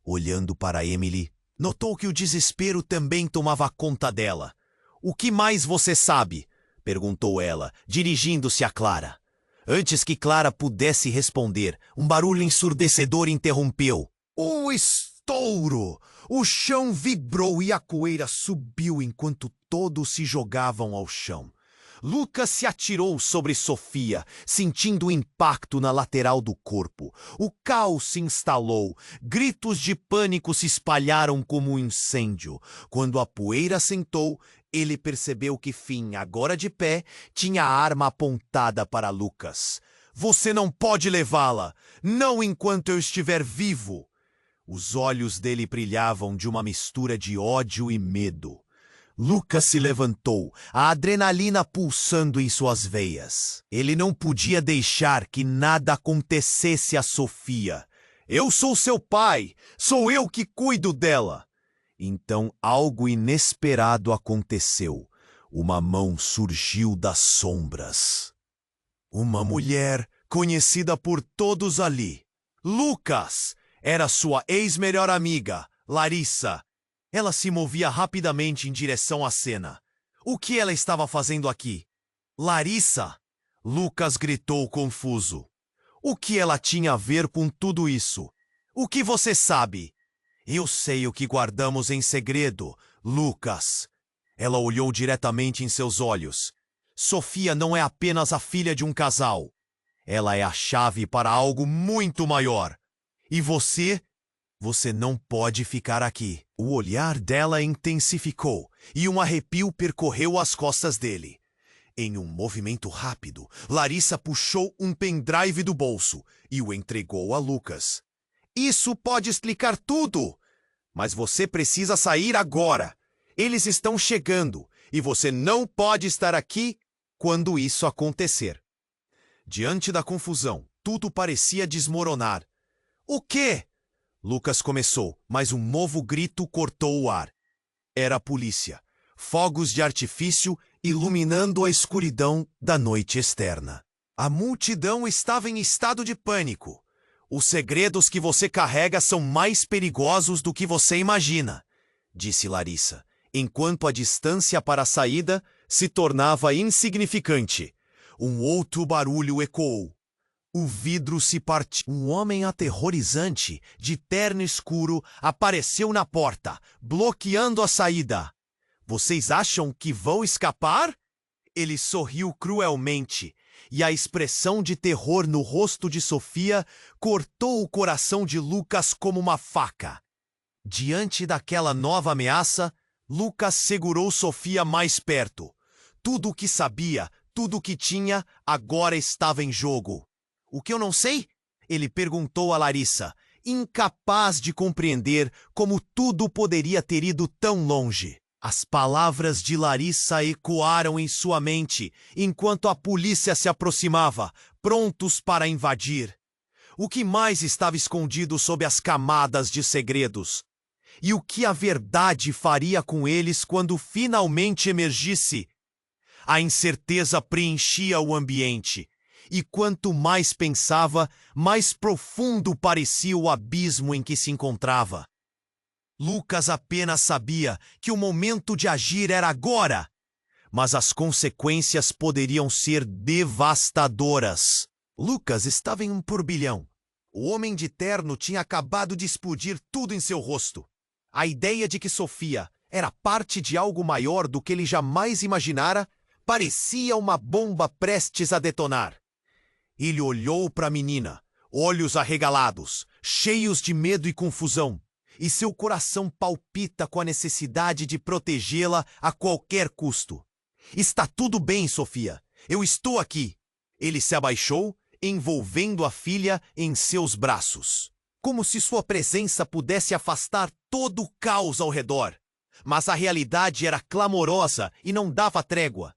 Olhando para Emily, notou que o desespero também tomava conta dela. "O que mais você sabe?" perguntou ela, dirigindo-se a Clara. Antes que Clara pudesse responder, um barulho ensurdecedor interrompeu. Um estouro! O chão vibrou e a poeira subiu enquanto todos se jogavam ao chão. Lucas se atirou sobre Sofia, sentindo o impacto na lateral do corpo. O caos se instalou. Gritos de pânico se espalharam como um incêndio. Quando a poeira assentou, ele percebeu que Finn, agora de pé, tinha a arma apontada para Lucas. "Você não pode levá-la! Não enquanto eu estiver vivo!" Os olhos dele brilhavam de uma mistura de ódio e medo. Lucas se levantou, a adrenalina pulsando em suas veias. Ele não podia deixar que nada acontecesse a Sofia. "Eu sou seu pai! Sou eu que cuido dela!" Então algo inesperado aconteceu. Uma mão surgiu das sombras. Uma mulher conhecida por todos ali. Lucas! Era sua ex-melhor amiga, Larissa. Ela se movia rapidamente em direção à cena. O que ela estava fazendo aqui? "Larissa!" Lucas gritou confuso. "O que ela tinha a ver com tudo isso? O que você sabe?" "Eu sei o que guardamos em segredo, Lucas." Ela olhou diretamente em seus olhos. "Sofia não é apenas a filha de um casal. Ela é a chave para algo muito maior. E você? Você não pode ficar aqui." O olhar dela intensificou e um arrepio percorreu as costas dele. Em um movimento rápido, Larissa puxou um pendrive do bolso e o entregou a Lucas. Isso pode explicar tudo! Mas você precisa sair agora! Eles estão chegando e você não pode estar aqui quando isso acontecer. Diante da confusão, tudo parecia desmoronar. O quê? Lucas começou, mas um novo grito cortou o ar. Era a polícia. Fogos de artifício iluminando a escuridão da noite externa. A multidão estava em estado de pânico. Os segredos que você carrega são mais perigosos do que você imagina, disse Larissa, enquanto a distância para a saída se tornava insignificante. Um outro barulho ecoou. O vidro se partiu. Um homem aterrorizante, de terno escuro, apareceu na porta, bloqueando a saída. Vocês acham que vão escapar? Ele sorriu cruelmente, e a expressão de terror no rosto de Sofia cortou o coração de Lucas como uma faca. Diante daquela nova ameaça, Lucas segurou Sofia mais perto. Tudo o que sabia, tudo o que tinha, agora estava em jogo. O que eu não sei? Ele perguntou a Larissa, incapaz de compreender como tudo poderia ter ido tão longe. As palavras de Larissa ecoaram em sua mente enquanto a polícia se aproximava, prontos para invadir. O que mais estava escondido sob as camadas de segredos? E o que a verdade faria com eles quando finalmente emergisse? A incerteza preenchia o ambiente, e quanto mais pensava, mais profundo parecia o abismo em que se encontrava. Lucas apenas sabia que o momento de agir era agora, mas as consequências poderiam ser devastadoras. Lucas estava em um turbilhão. O homem de terno tinha acabado de explodir tudo em seu rosto. A ideia de que Sofia era parte de algo maior do que ele jamais imaginara parecia uma bomba prestes a detonar. Ele olhou para a menina, olhos arregalados, cheios de medo e confusão, e seu coração palpita com a necessidade de protegê-la a qualquer custo. Está tudo bem, Sofia. Eu estou aqui. Ele se abaixou, envolvendo a filha em seus braços, como se sua presença pudesse afastar todo o caos ao redor. Mas a realidade era clamorosa e não dava trégua.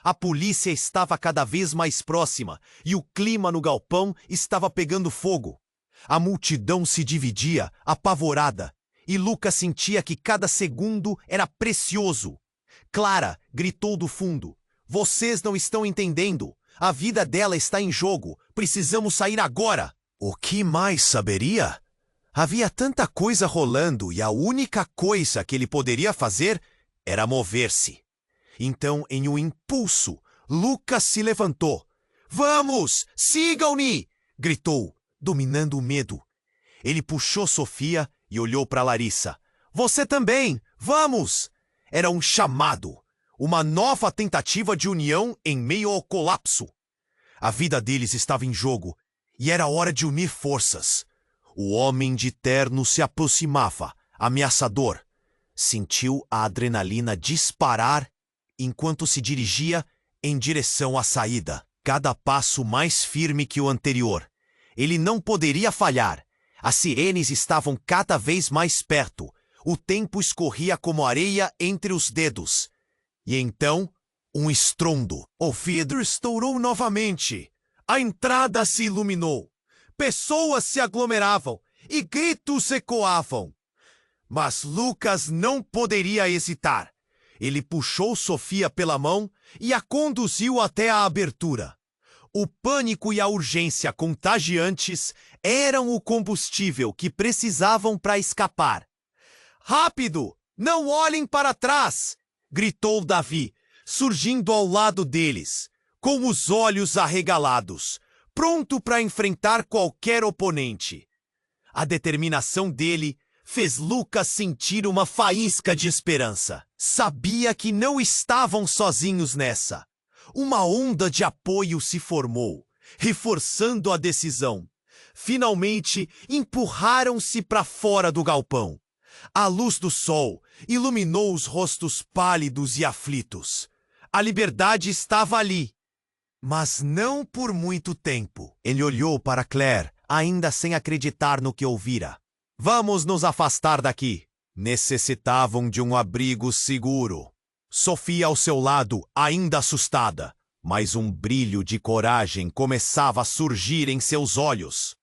A polícia estava cada vez mais próxima e o clima no galpão estava pegando fogo. A multidão se dividia, apavorada, e Lucas sentia que cada segundo era precioso. Clara gritou do fundo. Vocês não estão entendendo. A vida dela está em jogo. Precisamos sair agora. O que mais saberia? Havia tanta coisa rolando e a única coisa que ele poderia fazer era mover-se. Então, em um impulso, Lucas se levantou. Vamos! Sigam-me! Gritou, dominando o medo. Ele puxou Sofia e olhou para Larissa. Você também! Vamos! Era um chamado. Uma nova tentativa de união em meio ao colapso. A vida deles estava em jogo e era hora de unir forças. O homem de terno se aproximava, ameaçador. Sentiu a adrenalina disparar enquanto se dirigia em direção à saída. Cada passo mais firme que o anterior. Ele não poderia falhar. As sirenes estavam cada vez mais perto. O tempo escorria como areia entre os dedos. E então, um estrondo. O vidro estourou novamente. A entrada se iluminou. Pessoas se aglomeravam e gritos ecoavam. Mas Lucas não poderia hesitar. Ele puxou Sofia pela mão e a conduziu até a abertura. O pânico e a urgência contagiantes eram o combustível que precisavam para escapar. Rápido! Não olhem para trás! Gritou Davi, surgindo ao lado deles, com os olhos arregalados, pronto para enfrentar qualquer oponente. A determinação dele fez Lucas sentir uma faísca de esperança. Sabia que não estavam sozinhos nessa. Uma onda de apoio se formou, reforçando a decisão. Finalmente, empurraram-se para fora do galpão. A luz do sol iluminou os rostos pálidos e aflitos. A liberdade estava ali. Mas não por muito tempo. Ele olhou para Claire, ainda sem acreditar no que ouvira. Vamos nos afastar daqui. Necessitavam de um abrigo seguro. Sofia ao seu lado, ainda assustada, mas um brilho de coragem começava a surgir em seus olhos.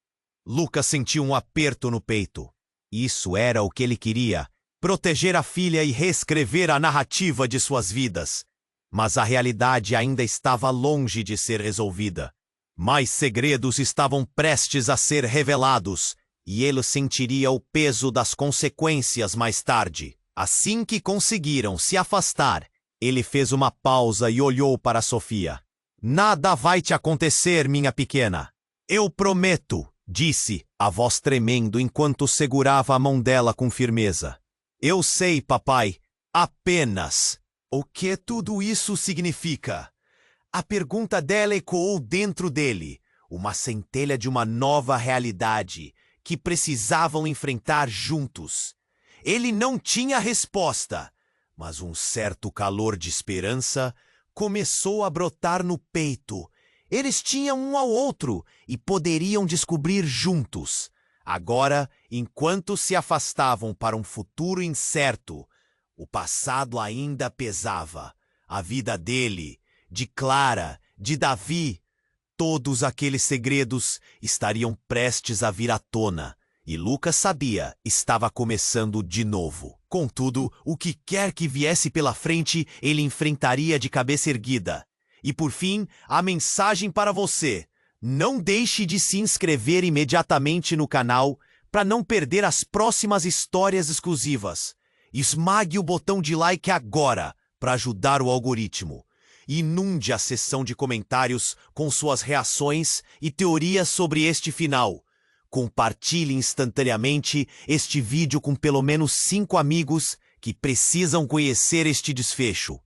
Lucas sentiu um aperto no peito. Isso era o que ele queria, proteger a filha e reescrever a narrativa de suas vidas. Mas a realidade ainda estava longe de ser resolvida. Mais segredos estavam prestes a ser revelados, e ele sentiria o peso das consequências mais tarde. Assim que conseguiram se afastar, ele fez uma pausa e olhou para Sofia. Nada vai te acontecer, minha pequena. Eu prometo, disse, a voz tremendo enquanto segurava a mão dela com firmeza. Eu sei, papai, apenas. O que tudo isso significa? A pergunta dela ecoou dentro dele, uma centelha de uma nova realidade que precisavam enfrentar juntos. Ele não tinha resposta, mas um certo calor de esperança começou a brotar no peito. Eles tinham um ao outro e poderiam descobrir juntos. Agora, enquanto se afastavam para um futuro incerto, o passado ainda pesava. A vida dele, de Clara, de Davi, todos aqueles segredos estariam prestes a vir à tona. E Lucas sabia, estava começando de novo. Contudo, o que quer que viesse pela frente, ele enfrentaria de cabeça erguida. E por fim, a mensagem para você. Não deixe de se inscrever imediatamente no canal para não perder as próximas histórias exclusivas. Esmague o botão de like agora para ajudar o algoritmo. Inunde a seção de comentários com suas reações e teorias sobre este final. Compartilhe instantaneamente este vídeo com pelo menos 5 amigos que precisam conhecer este desfecho.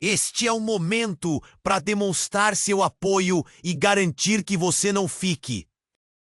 Este é o momento para demonstrar seu apoio e garantir que você não fique